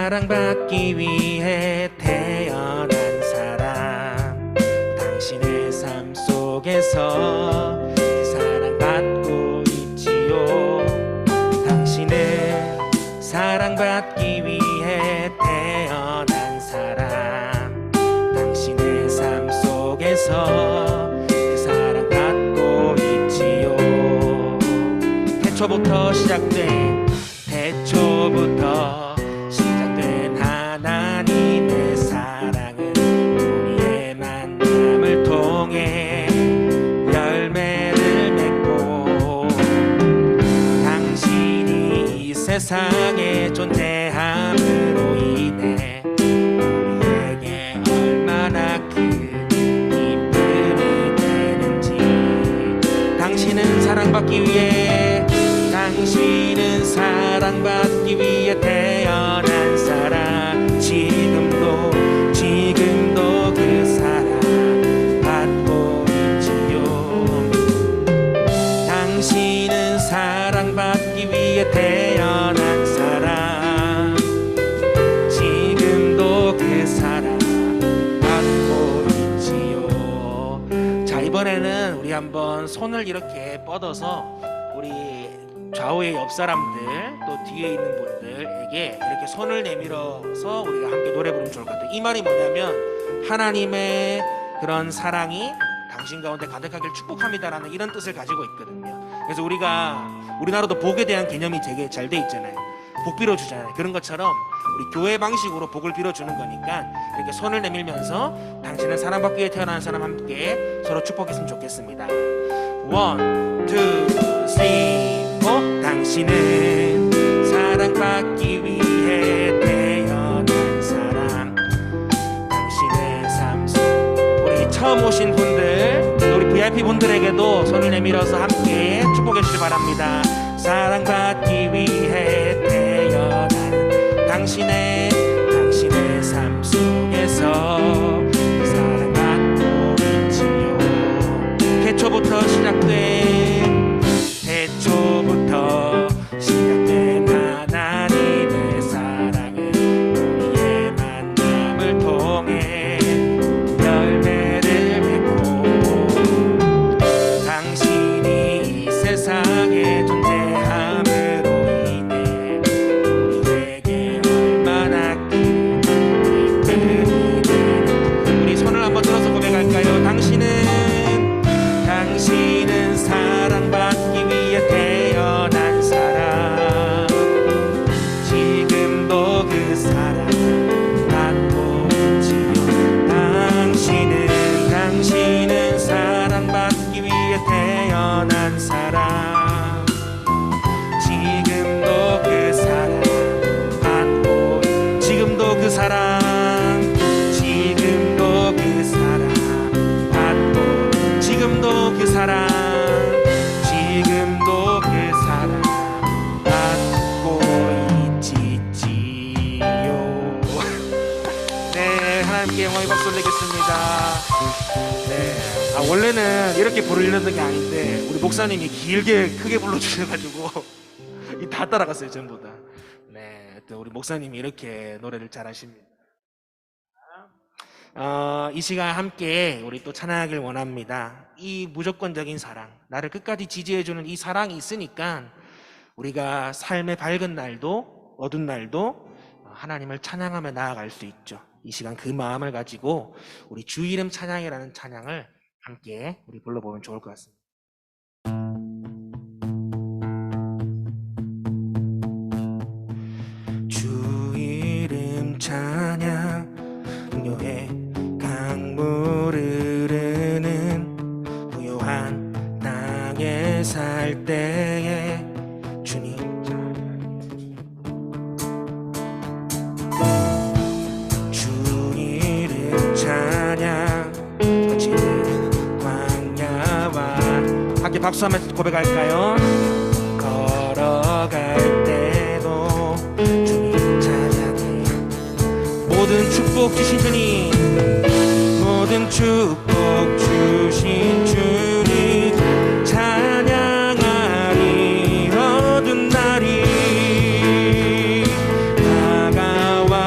사랑받기 위해 태어난 사람, 당신의 삶 속에서 그 사랑받고 있지요. 당신은 사랑받기 위해 태어난 사람, 당신의 삶 속에서 그 사랑받고 있지요. 태초부터 시작된 하나님의 사랑은 우리의 만남을 통해 열매를 맺고, 당신이 이 세상에 존재함으로 인해 우리에게 얼마나 큰 기쁨이 되는지. 당신은 사랑받기 위해 태어난 사람, 지금도 그 사랑 받고 있지요. 당신은 사랑받기 위해 태어난 사람, 지금도 그 사랑 받고 있지요. 자, 이번에는 우리 한번 손을 이렇게 뻗어서 우리 좌우의 옆 사람들 또 뒤에 있는 분들에게 이렇게 손을 내밀어서 우리가 함께 노래 부르면 좋을 것 같아요. 이 말이 뭐냐면 하나님의 그런 사랑이 당신 가운데 가득하길 축복합니다라는 이런 뜻을 가지고 있거든요. 그래서 우리나라도 복에 대한 개념이 되게 잘 돼 있잖아요. 복 빌어주잖아요. 그런 것처럼 우리 교회 방식으로 복을 빌어주는 거니까 이렇게 손을 내밀면서 당신은 사랑받기 위해 태어난 사람 함께 서로 축복했으면 좋겠습니다. 1, 2, 3 당신은 사랑받기 위해 태어난 사람, 당신의 삶 속. 우리 처음 오신 분들, 우리 VIP 분들에게도 손을 내밀어서 함께 축복해 주시기 바랍니다. 사랑받기 위해 태어난 당신의 삶 속에서 사랑받고 있지요. 태초부터 시작된 하나님의 사랑은 우리의 만남을 통해 열매를 맺고, 당신이 이 세상에 존재함으로 인해 우리에게 얼마나 큰 기쁨이 되는. 우리 손을 한번 들어서 고백할까요? 당신은 사랑받기 위해 태어난 사람, 지금도 그 사랑 받고 있지요. 당신은 사랑받기 위해 태어난 사람, 지금도 그 사랑 받고, 지금도 그 사랑 받고, 지금도 그 사랑 받고 있지요. 네, 하나님께 영광의 박수 올리겠습니다. 네, 원래는 이렇게 부르려는 게 아닌데 우리 목사님이 길게 크게 불러주셔가지고 다 따라갔어요, 전부 다. 네, 또 우리 목사님이 이렇게 노래를 잘하십니다. 이 시간 함께 우리 또 찬양하길 원합니다. 이 무조건적인 사랑, 나를 끝까지 지지해주는 이 사랑이 있으니까 우리가 삶의 밝은 날도 어두운 날도 하나님을 찬양하며 나아갈 수 있죠. 이 시간 그 마음을 가지고 우리 주 이름 찬양이라는 찬양을 함께 우리 불러보면 좋을 것 같습니다. 주 이름 찬양, 풍요의 강물 흐르는 부요한 땅에 살 때에 주님 주 이름 찬양, 거칠은 광야와 함께 박수하며 고백할까요? 걸어갈 때도 주님 찬양해. 모든 축복 주신 주님, 모든 축복 주신 주님 찬양하리. 어두운 날이 다가와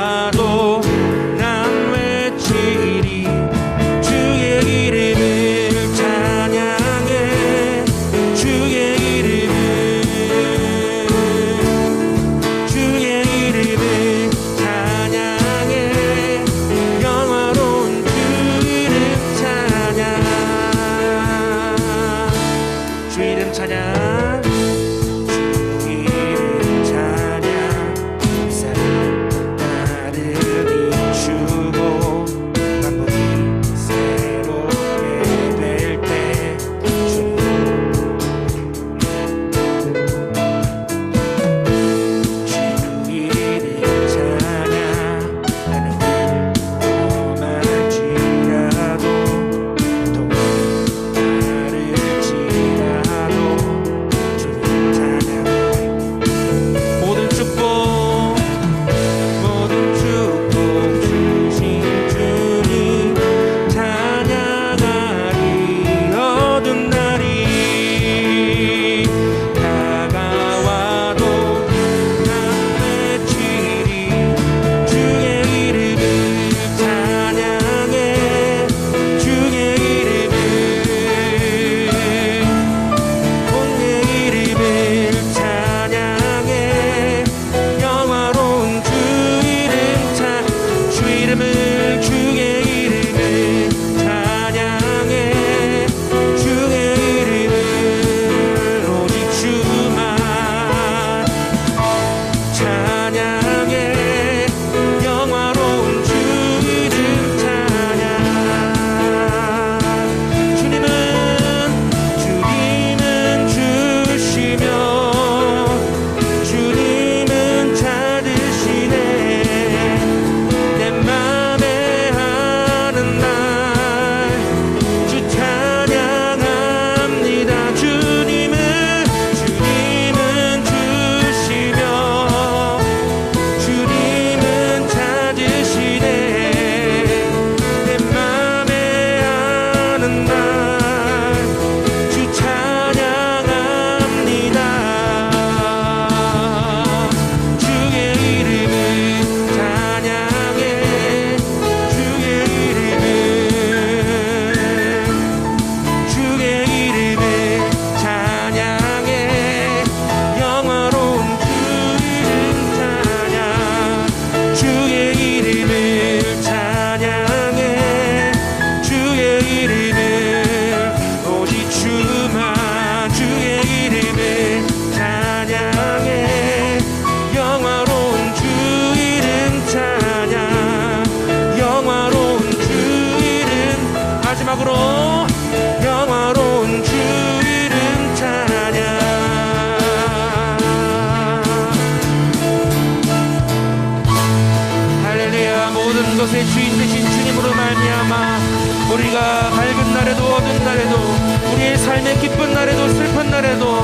것의 주인 되신 주님으로 말미암아 우리가 밝은 날에도 어두운 날에도 우리의 삶의 기쁜 날에도 슬픈 날에도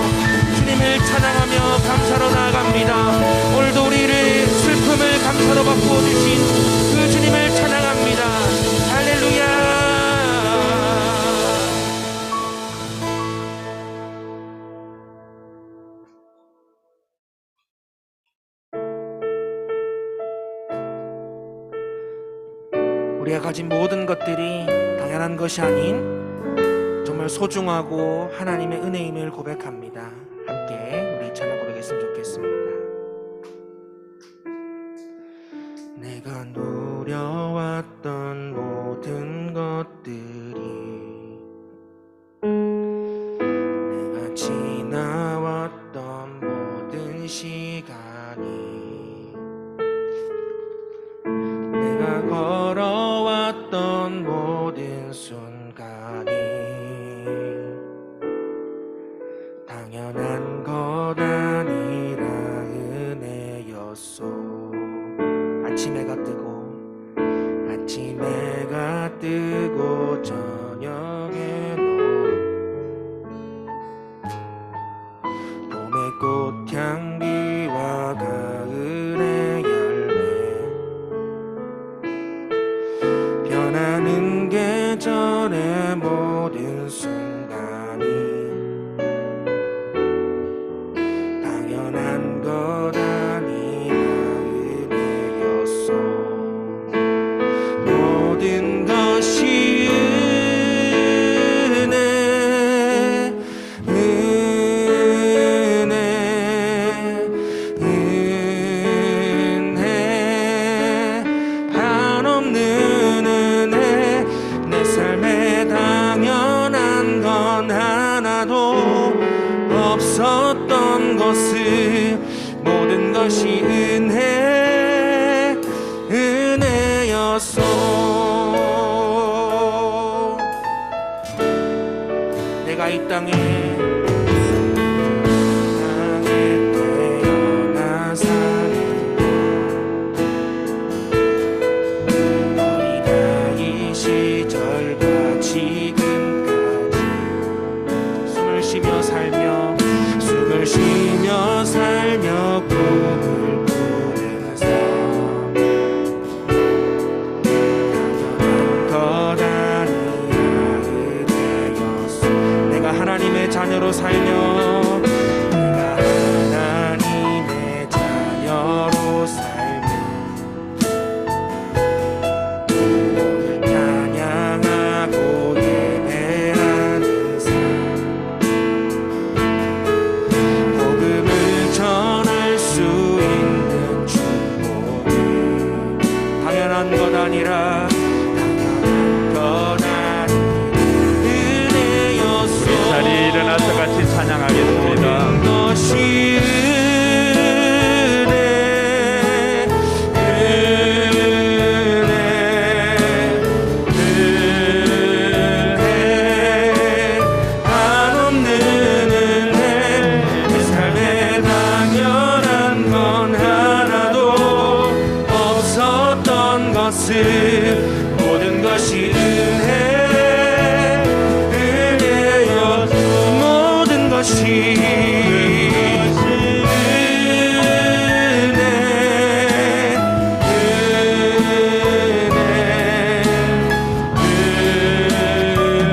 주님을 찬양하며 감사로 나아갑니다. 오늘도 우리를 슬픔을 감사로 바꾸어 주신 그 주님을 찬양합니다. 할렐루야. 우리가 가진 모든 것들이 당연한 것이 아닌 정말 소중하고 하나님의 은혜임을 고백합니다. 함께 우리 찬양 고백했으면 좋겠습니다. 내가 누려왔던 모든 것들이 내가 지나왔던 모든 시간이 내가 걸어왔던 모든 순간이 당연한 것 아니라 은혜였소. 아침 해가 뜨고 저녁에 봄의 꽃향기와 가을의 열매 변하는 계절의 모든 순간이 당연한 것 아니라 은혜였소. 모든 것이 은혜 한없는 은혜 내 삶에 당연한 건 하나도 없었던 것을 모든 것이 은혜였소. 내가 이 땅에 태어나 사는 어린 아이 시절과 지금까지 숨을 쉬며 살며 꿈을 꾸는 삶 당연한 것 아니라 은혜였소. 내가 하나님의 자녀로 살며 내가 하나님의 자녀로 살며 오늘 찬양하고 예배하는 삶 복음을 전할 수 있는 축복이 당연한 것 아니라 일어나서 같이 찬양하겠습니다. 모든 것이 은혜 한없는 은혜 내 삶에 당연한 건 하나도 없었던 것을 모든 것이 모든 것이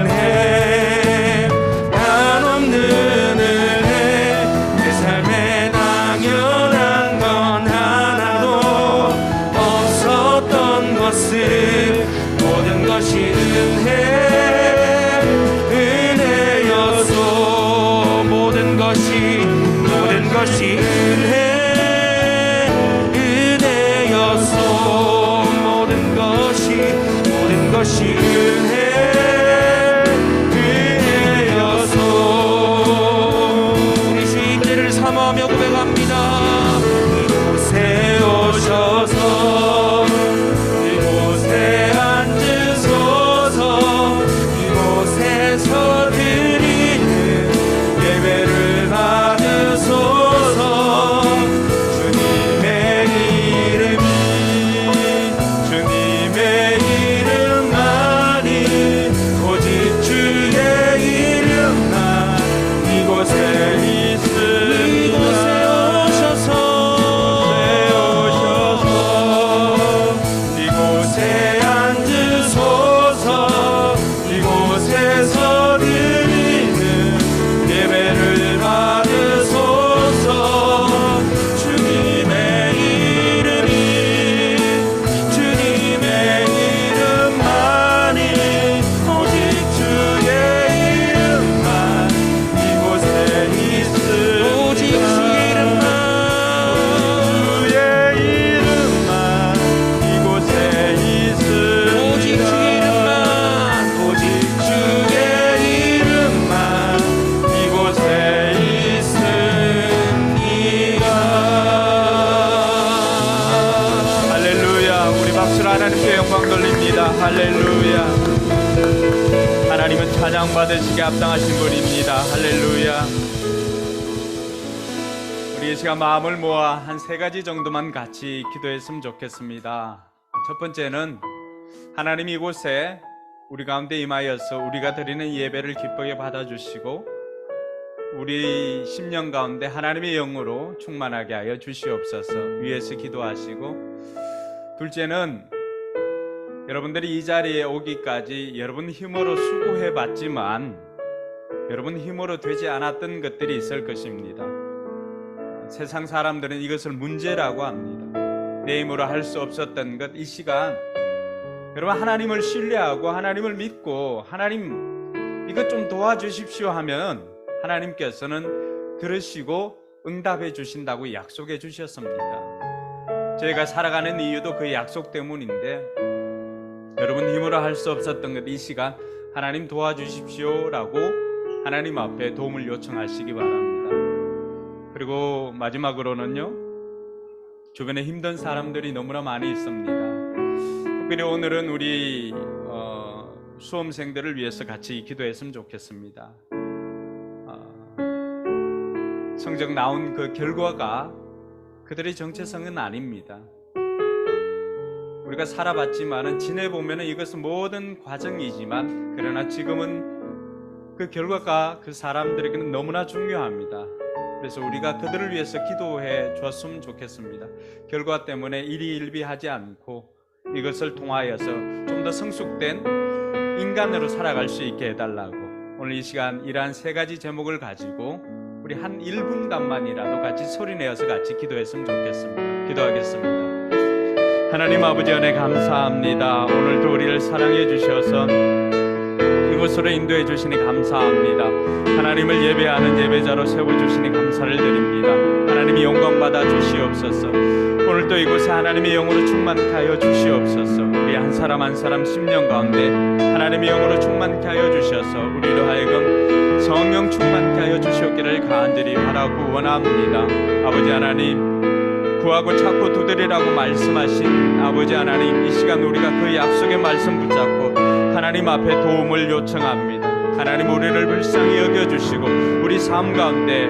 은혜 한없는 은혜 내 삶에 당연한 건 하나도 없었던 것을 모든 것이 은혜였소. 모든 것이 은혜였소. 모든 것이 은혜였소. 우리 주 임재를 사모하며 고백합니다. 이곳에 오셔서 이곳에 앉으소서. 이곳에서 드리는 예배를 받으소서. 주님의 이름이 주님의 받으시게 합당하신 분입니다. 할렐루야. 우리 이 시간 마음을 모아 한 세 가지 정도만 같이 기도했으면 좋겠습니다. 첫 번째는 하나님 이곳에 우리 가운데 임하여서 우리가 드리는 예배를 기쁘게 받아주시고 우리 심령 가운데 하나님의 영으로 충만하게 하여 주시옵소서 위에서 기도하시고, 둘째는 여러분들이 이 자리에 오기까지 여러분 힘으로 수고해봤지만 여러분 힘으로 되지 않았던 것들이 있을 것입니다. 세상 사람들은 이것을 문제라고 합니다. 내 힘으로 할 수 없었던 것, 이 시간 여러분 하나님을 신뢰하고 하나님을 믿고 하나님 이것 좀 도와주십시오 하면 하나님께서는 들으시고 응답해 주신다고 약속해 주셨습니다. 저희가 살아가는 이유도 그 약속 때문인데, 여러분 힘으로 할 수 없었던 것, 이 시간 하나님 도와주십시오 라고 하나님 앞에 도움을 요청하시기 바랍니다. 그리고 마지막으로는요, 주변에 힘든 사람들이 너무나 많이 있습니다. 특별히 오늘은 우리 수험생들을 위해서 같이 기도했으면 좋겠습니다. 성적 나온 그 결과가 그들의 정체성은 아닙니다. 우리가 살아봤지만은 지내보면 이것은 모든 과정이지만, 그러나 지금은 그 결과가 그 사람들에게는 너무나 중요합니다. 그래서 우리가 그들을 위해서 기도해 줬으면 좋겠습니다. 결과 때문에 일희일비하지 않고 이것을 통하여서 좀 더 성숙된 인간으로 살아갈 수 있게 해달라고, 오늘 이 시간 이러한 세 가지 제목을 가지고 우리 한 1분간만이라도 같이 소리내어서 같이 기도했으면 좋겠습니다. 기도하겠습니다. 하나님 아버지 은혜 감사합니다. 오늘도 우리를 사랑해 주셔서 이곳으로 인도해 주시니 감사합니다. 하나님을 예배하는 예배자로 세워주시니 감사를 드립니다. 하나님이 영광받아 주시옵소서. 오늘도 이곳에 하나님의 영으로 충만케 하여 주시옵소서. 우리 한 사람 한 사람 심령 가운데 하나님의 영으로 충만케 하여 주셔서 우리로 하여금 성령 충만케 하여 주시옵기를 간절히 바라고 원합니다. 아버지 하나님, 구하고 찾고 두드리라고 말씀하신 아버지 하나님, 이 시간 우리가 그 약속의 말씀 붙잡고 하나님 앞에 도움을 요청합니다. 하나님, 우리를 불쌍히 여겨주시고 우리 삶 가운데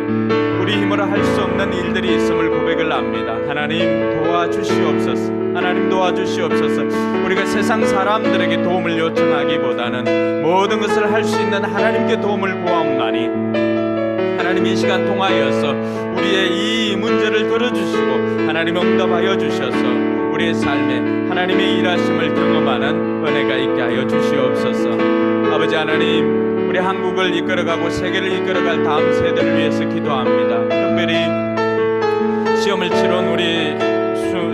우리 힘으로 할 수 없는 일들이 있음을 고백을 합니다. 하나님 도와주시옵소서. 하나님 도와주시옵소서. 우리가 세상 사람들에게 도움을 요청하기보다는 모든 것을 할 수 있는 하나님께 도움을 구하옵나니, 하나님 이 시간 통하여서 우리의 이 문제를 들어주시고 하나님 응답하여 주셔서 우리의 삶에 하나님의 일하심을 경험하는 은혜가 있게 하여 주시옵소서. 아버지 하나님, 우리 한국을 이끌어가고 세계를 이끌어갈 다음 세대를 위해서 기도합니다. 특별히 시험을 치른 우리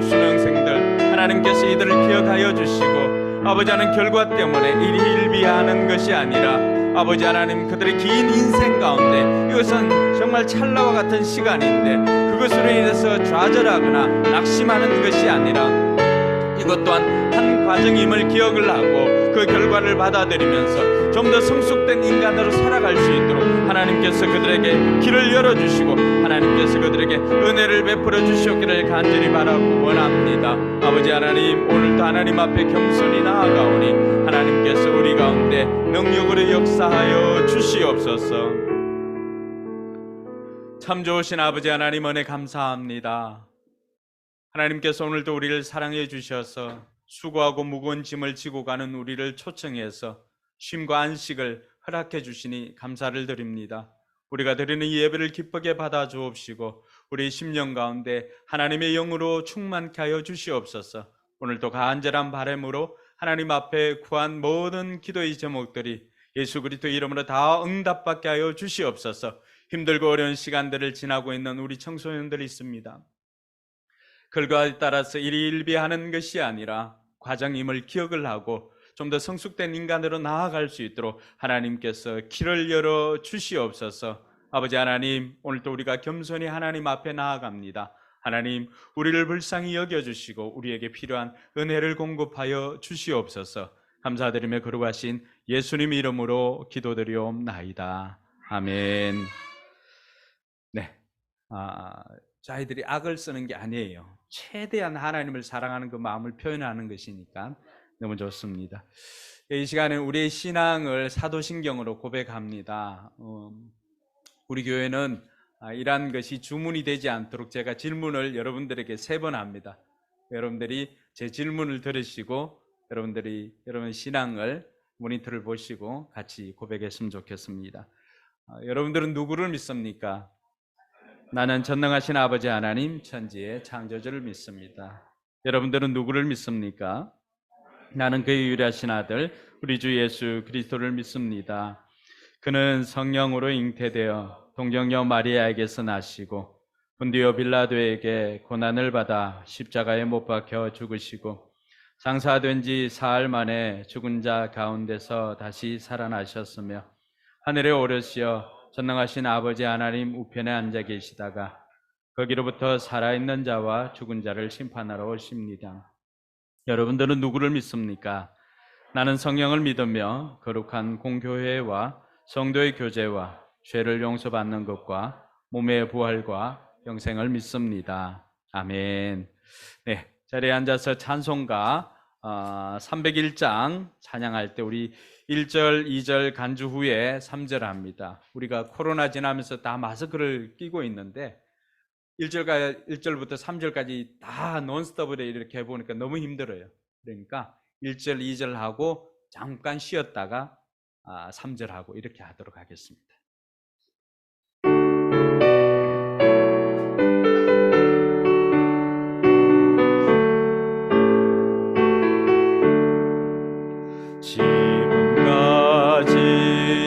수능생들, 하나님께서 이들을 기억하여 주시고 아버지 하나님, 결과 때문에 일희일비하는 것이 아니라 아버지 하나님, 그들의 긴 인생 가운데 이것은 정말 찰나와 같은 시간인데 그것으로 인해서 좌절하거나 낙심하는 것이 아니라 이것 또한 한 과정임을 기억을 하고 그 결과를 받아들이면서 좀 더 성숙된 인간으로 살아갈 수 있도록 하나님께서 그들에게 길을 열어주시고 하나님께서 그들에게 은혜를 베풀어 주시옵기를 간절히 바라고 원합니다. 아버지 하나님, 오늘도 하나님 앞에 겸손히 나아가오니 하나님께서 우리 가운데 능력으로 역사하여 주시옵소서. 참 좋으신 아버지 하나님, 은혜 감사합니다. 하나님께서 오늘도 우리를 사랑해 주셔서 수고하고 무거운 짐을 지고 가는 우리를 초청해서 쉼과 안식을 허락해 주시니 감사를 드립니다. 우리가 드리는 이 예배를 기쁘게 받아 주옵시고 우리 심령 가운데 하나님의 영으로 충만케 하여 주시옵소서. 오늘도 간절한 바람으로 하나님 앞에 구한 모든 기도의 제목들이 예수 그리스도 이름으로 다 응답받게 하여 주시옵소서. 힘들고 어려운 시간들을 지나고 있는 우리 청소년들이 있습니다. 결과에 따라서 일희일비하는 것이 아니라 과정임을 기억을 하고 좀 더 성숙된 인간으로 나아갈 수 있도록 하나님께서 길을 열어 주시옵소서. 아버지 하나님, 오늘도 우리가 겸손히 하나님 앞에 나아갑니다. 하나님, 우리를 불쌍히 여겨주시고 우리에게 필요한 은혜를 공급하여 주시옵소서. 감사드리며 거룩하신 예수님 이름으로 기도드리옵나이다. 아멘. 네, 저희들이 악을 쓰는 게 아니에요. 최대한 하나님을 사랑하는 그 마음을 표현하는 것이니까 너무 좋습니다. 이 시간에 우리의 신앙을 사도신경으로 고백합니다. 우리 교회는 이러한 것이 주문이 되지 않도록 제가 질문을 여러분들에게 3번 합니다. 여러분들이 제 질문을 들으시고 여러분 신앙을 모니터를 보시고 같이 고백했으면 좋겠습니다. 여러분들은 누구를 믿습니까? 나는 전능하신 아버지 하나님 천지의 창조주를 믿습니다. 여러분들은 누구를 믿습니까? 나는 그의 유일하신 아들 우리 주 예수 그리스도를 믿습니다. 그는 성령으로 잉태되어 동정녀 마리아에게서 나시고 본디오 빌라도에게 고난을 받아 십자가에 못 박혀 죽으시고 장사된 지 사흘 만에 죽은 자 가운데서 다시 살아나셨으며 하늘에 오르시어 전능하신 아버지 하나님 우편에 앉아 계시다가 거기로부터 살아있는 자와 죽은 자를 심판하러 오십니다. 여러분들은 누구를 믿습니까? 나는 성령을 믿으며 거룩한 공교회와 성도의 교제와 죄를 용서받는 것과 몸의 부활과 영생을 믿습니다. 아멘. 네, 자리에 앉아서 찬송가 301장 찬양할 때 우리 1절, 2절 간주 후에 3절 합니다. 우리가 코로나 지나면서 다 마스크를 끼고 있는데 1절부터 3절까지 다 논스톱으로 이렇게 해보니까 너무 힘들어요. 그러니까 1절, 2절 하고 잠깐 쉬었다가 3절 하고 이렇게 하도록 하겠습니다. 지금까지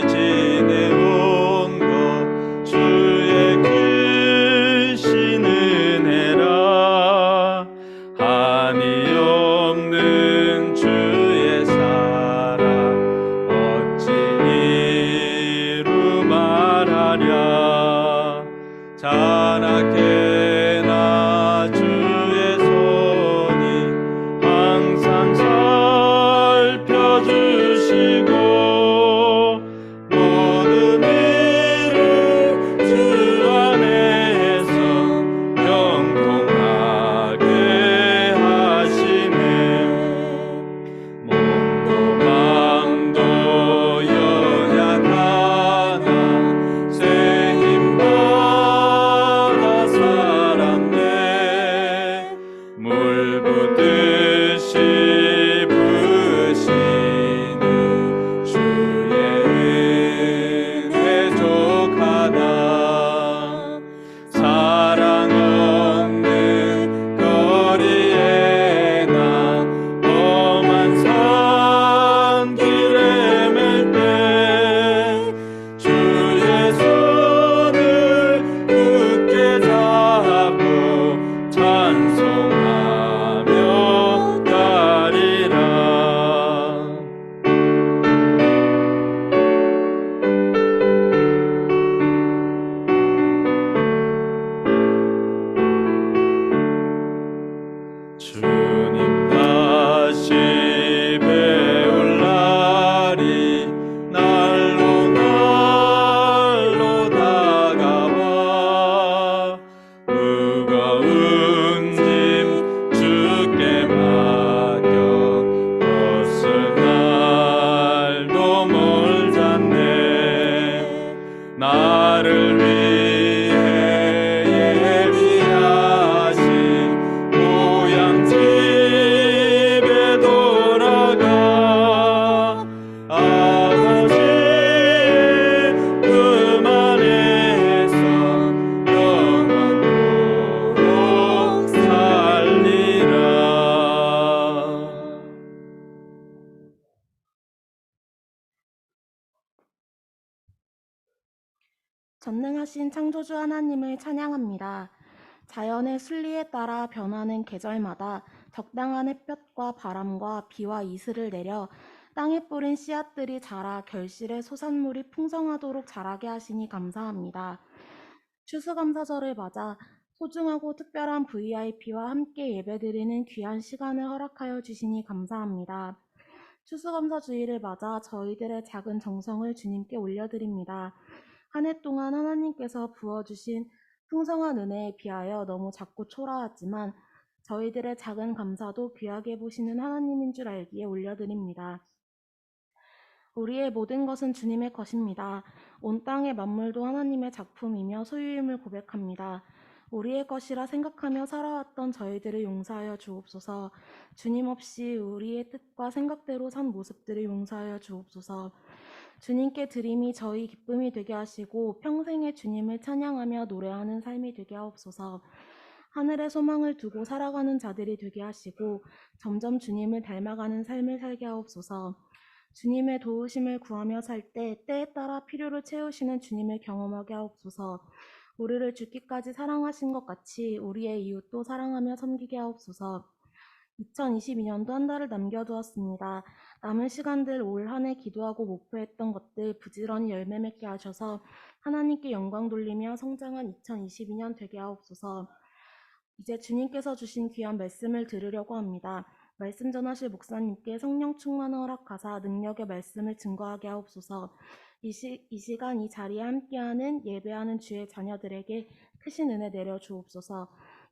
지내온 것 주의 크신 은혜라 한이 없는 주의 사랑 어찌 이루 말하랴 자나케나 주의 손이 항상 살펴주시고 모든 일을 주 안에서 형통하게 하시네 몸도 마음도 연약하나 새 힘 받아 살았네 물 붓듯이 부으시는 주의 은혜 족하다 사랑 없는 거리에 나 험한 산길에 맬 때 주의 손을 굳게 잡고 찬송하며 가리라 주님 다시 배울 날이 날로 날로 다가와 무거운 짐 주께 맡겨 벗을 날도 멀잖네 나를 위해 예비하신 고향 집에 돌아가 아버지의 품 안에서 영원토록 살리라. 전능하신 창조주 하나님을 찬양합니다. 자연의 순리에 따라 변하는 계절마다 적당한 햇볕과 바람과 비와 이슬을 내려 땅에 뿌린 씨앗들이 자라 결실의 소산물이 풍성하도록 자라게 하시니 감사합니다. 추수감사절을 맞아 소중하고 특별한 VIP와 함께 예배드리는 귀한 시간을 허락하여 주시니 감사합니다. 추수감사주의를 맞아 저희들의 작은 정성을 주님께 올려드립니다. 한 해 동안 하나님께서 부어주신 풍성한 은혜에 비하여 너무 작고 초라하지만 저희들의 작은 감사도 귀하게 보시는 하나님인 줄 알기에 올려드립니다. 우리의 모든 것은 주님의 것입니다. 온 땅의 만물도 하나님의 작품이며 소유임을 고백합니다. 우리의 것이라 생각하며 살아왔던 저희들을 용서하여 주옵소서. 주님 없이 우리의 뜻과 생각대로 산 모습들을 용서하여 주옵소서. 주님께 드림이 저희 기쁨이 되게 하시고 평생에 주님을 찬양하며 노래하는 삶이 되게 하옵소서. 하늘의 소망을 두고 살아가는 자들이 되게 하시고 점점 주님을 닮아가는 삶을 살게 하옵소서. 주님의 도우심을 구하며 살 때 때에 따라 필요를 채우시는 주님을 경험하게 하옵소서. 우리를 죽기까지 사랑하신 것 같이 우리의 이웃도 사랑하며 섬기게 하옵소서. 2022년도 한 달을 남겨두었습니다. 남은 시간들 올 한 해 기도하고 목표했던 것들 부지런히 열매 맺게 하셔서 하나님께 영광 돌리며 성장한 2022년 되게 하옵소서. 이제 주님께서 주신 귀한 말씀을 들으려고 합니다. 말씀 전하실 목사님께 성령 충만을 허락하사 능력의 말씀을 증거하게 하옵소서. 이 시간 이 자리에 함께하는 예배하는 주의 자녀들에게 크신 은혜 내려 주옵소서.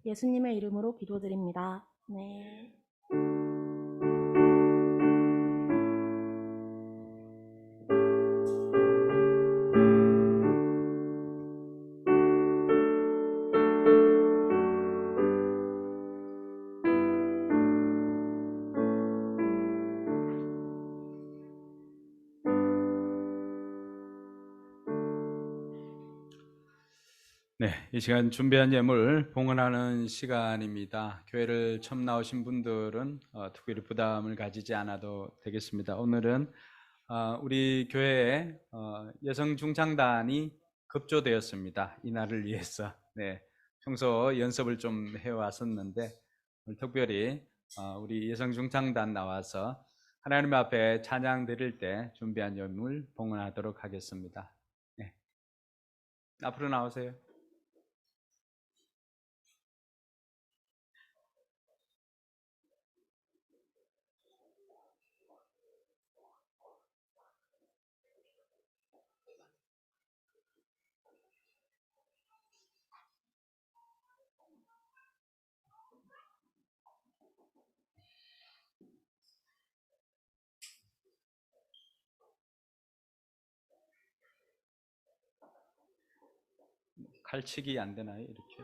예수님의 이름으로 기도드립니다. 네. 네, 이 시간 준비한 예물 봉헌하는 시간입니다. 교회를 처음 나오신 분들은 특별히 부담을 가지지 않아도 되겠습니다. 오늘은 우리 교회에 여성 중창단이 급조되었습니다. 이날을 위해서. 네, 평소 연습을 좀 해왔었는데 오늘 특별히 우리 여성 중창단 나와서 하나님 앞에 찬양 드릴 때 준비한 예물 봉헌하도록 하겠습니다. 네, 앞으로 나오세요. 칼치기 안 되나요? 이렇게.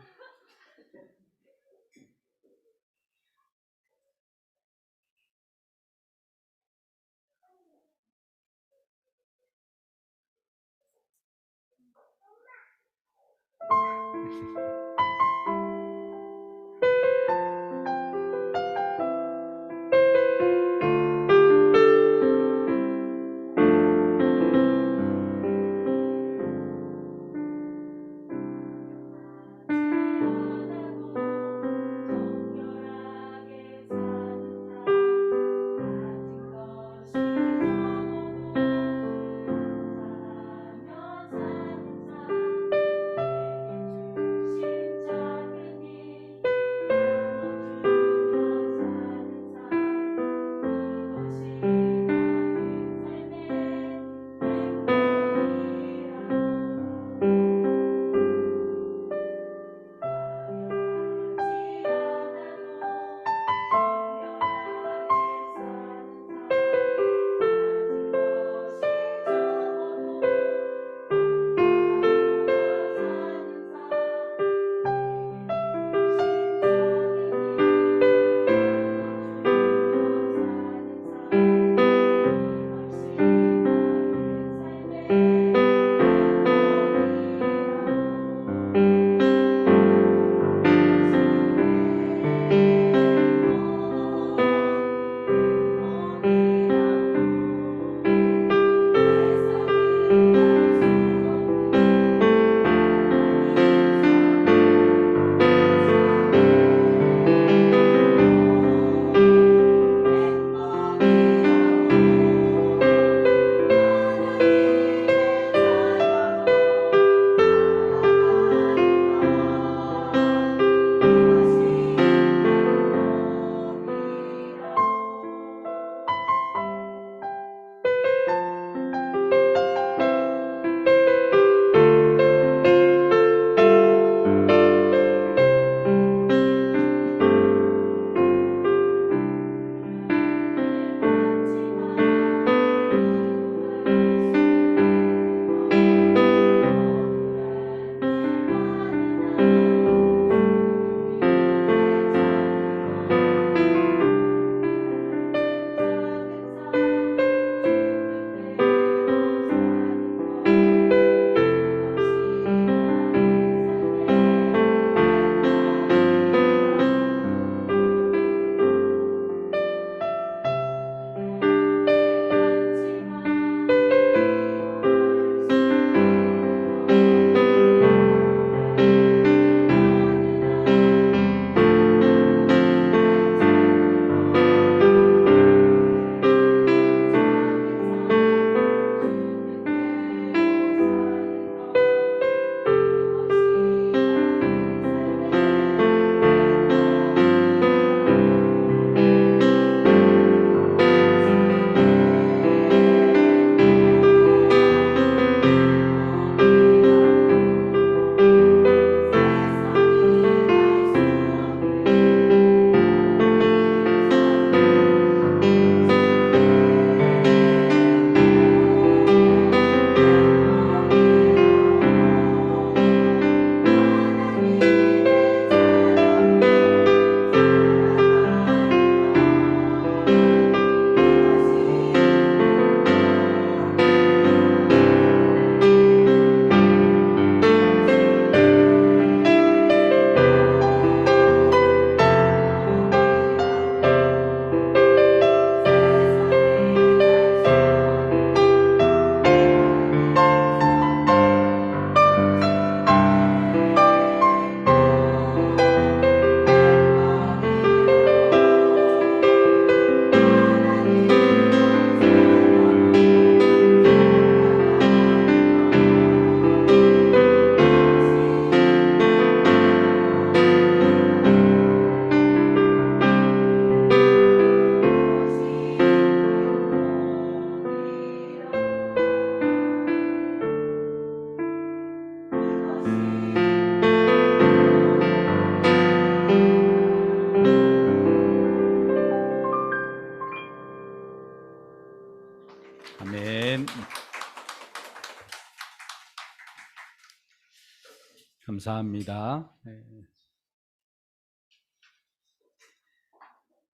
감사합니다.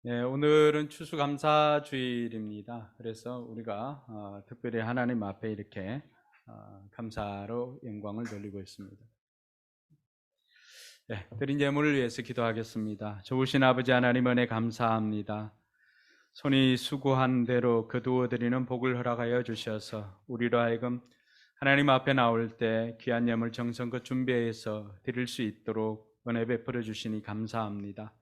네, 오늘은 추수감사주일입니다. 그래서 우리가 특별히 하나님 앞에 이렇게 감사로 영광을 돌리고 있습니다. 네, 드린 예물을 위해서 기도하겠습니다. 좋으신 아버지 하나님 은혜 감사합니다. 손이 수고한 대로 거두어 드리는 복을 허락하여 주셔서 우리로 하여금 하나님 앞에 나올 때 귀한 예물 정성껏 준비해서 드릴 수 있도록 은혜 베풀어 주시니 감사합니다.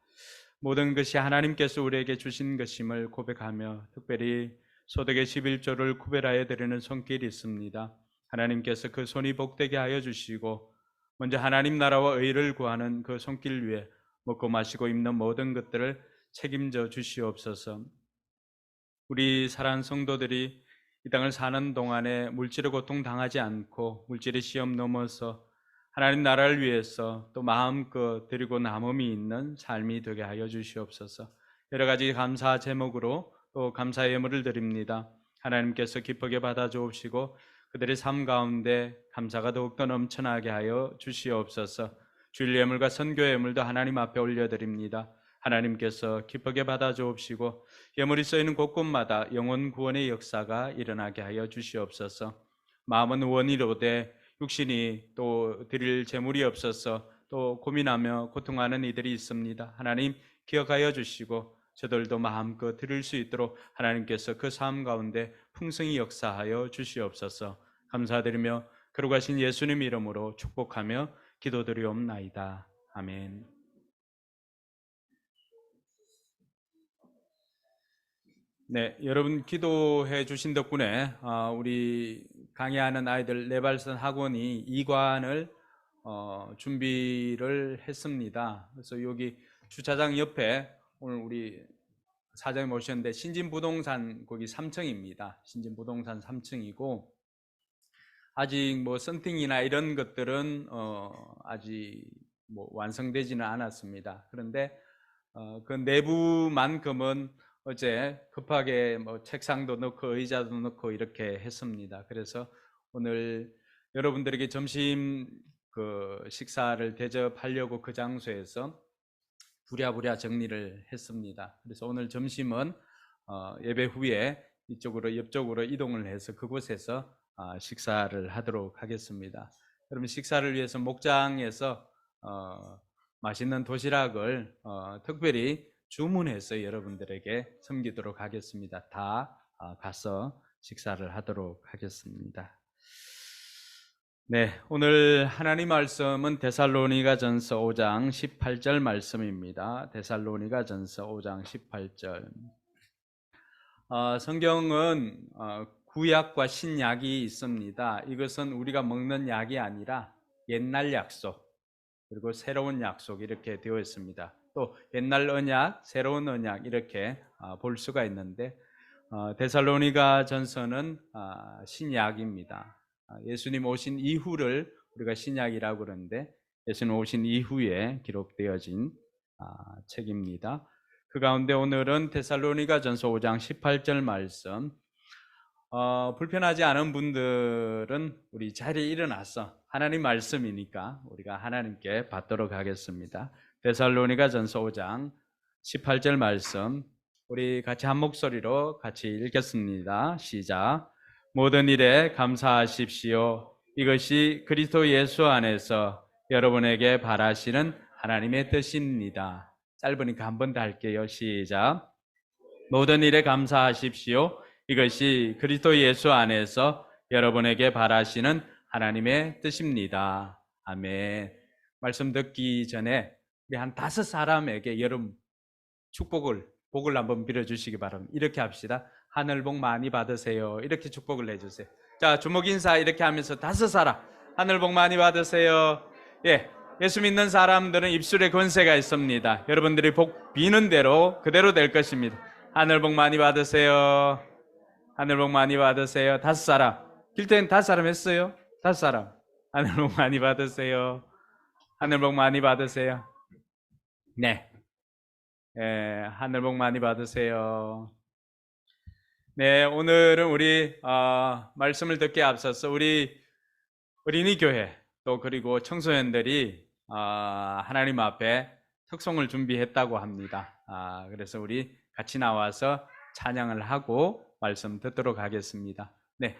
모든 것이 하나님께서 우리에게 주신 것임을 고백하며 특별히 소득의 11조를 구별하여 드리는 손길이 있습니다. 하나님께서 그 손이 복되게 하여 주시고 먼저 하나님 나라와 의를 구하는 그 손길 위에 먹고 마시고 입는 모든 것들을 책임져 주시옵소서. 우리 사랑하는 성도들이 이 땅을 사는 동안에 물질의 고통 당하지 않고 물질의 시험 넘어서 하나님 나라를 위해서 또 마음껏 드리고 남음이 있는 삶이 되게 하여 주시옵소서. 여러 가지 감사 제목으로 또 감사 예물을 드립니다. 하나님께서 기쁘게 받아 주옵시고 그들의 삶 가운데 감사가 더욱더 넘쳐나게 하여 주시옵소서. 주일 예물과 선교 예물도 하나님 앞에 올려드립니다. 하나님께서 기쁘게 받아 주옵시고 예물이 쓰이는 곳곳마다 영혼 구원의 역사가 일어나게 하여 주시옵소서. 마음은 원이로되 육신이 또 드릴 재물이 없어서 또 고민하며 고통하는 이들이 있습니다. 하나님 기억하여 주시고 저들도 마음껏 드릴 수 있도록 하나님께서 그 삶 가운데 풍성히 역사하여 주시옵소서. 감사드리며 거룩하신 예수님 이름으로 축복하며 기도드리옵나이다. 아멘. 네, 여러분 기도해 주신 덕분에 우리 강의하는 아이들 내발선 학원이 2관을 준비를 했습니다. 그래서 여기 주차장 옆에 오늘 우리 사장님 오셨는데 신진부동산 거기 3층입니다. 신진부동산 3층이고 아직 뭐 썬팅이나 이런 것들은 아직 뭐 완성되지는 않았습니다. 그런데 그 내부만큼은 어제 급하게 뭐 책상도 넣고 의자도 넣고 이렇게 했습니다. 그래서 오늘 여러분들에게 점심 그 식사를 대접하려고 그 장소에서 부랴부랴 정리를 했습니다. 그래서 오늘 점심은 예배 후에 이쪽으로 옆쪽으로 이동을 해서 그곳에서 식사를 하도록 하겠습니다. 여러분 식사를 위해서 목장에서 맛있는 도시락을 특별히 주문해서 여러분들에게 섬기도록 하겠습니다. 다 가서 식사를 하도록 하겠습니다. 네, 오늘 하나님 말씀은 데살로니가전서 5장 18절 말씀입니다. 데살로니가전서 5장 18절. 성경은 구약과 신약이 있습니다. 이것은 우리가 먹는 약이 아니라 옛날 약속 그리고 새로운 약속 이렇게 되어 있습니다. 또 옛날 언약, 새로운 언약 이렇게 볼 수가 있는데 데살로니가 전서는 신약입니다. 예수님 오신 이후를 우리가 신약이라고 그러는데 예수님 오신 이후에 기록되어진 책입니다. 그 가운데 오늘은 데살로니가 전서 5장 18절 말씀 불편하지 않은 분들은 우리 자리에 일어나서 하나님 말씀이니까 우리가 하나님께 받도록 하겠습니다. 데살로니가 전서 5장 18절 말씀 우리 같이 한 목소리로 같이 읽겠습니다. 시작. 모든 일에 감사하십시오. 이것이 그리스도 예수 안에서 여러분에게 바라시는 하나님의 뜻입니다. 짧으니까 한 번 더 할게요. 시작. 모든 일에 감사하십시오. 이것이 그리스도 예수 안에서 여러분에게 바라시는 하나님의 뜻입니다. 아멘. 말씀 듣기 전에 우리 한 5사람에게 여러분 복을 한번 빌어주시기 바랍니다. 이렇게 합시다. 하늘 복 많이 받으세요. 이렇게 축복을 해주세요. 자, 주먹 인사 이렇게 하면서 5사람 하늘 복 많이 받으세요. 예, 예수 믿는 사람들은 입술에 권세가 있습니다. 여러분들이 복 비는 대로 그대로 될 것입니다. 하늘 복 많이 받으세요. 하늘 복 많이 받으세요. 5사람. 길때는 5사람 했어요? 5사람. 하늘 복 많이 받으세요. 하늘 복 많이 받으세요. 네. 하늘 복 많이 받으세요. 네, 오늘은 우리 말씀을 듣기에 앞서서 우리 어린이 교회 또 그리고 청소년들이 하나님 앞에 특송을 준비했다고 합니다. 그래서 우리 같이 나와서 찬양을 하고 말씀 듣도록 하겠습니다. 네.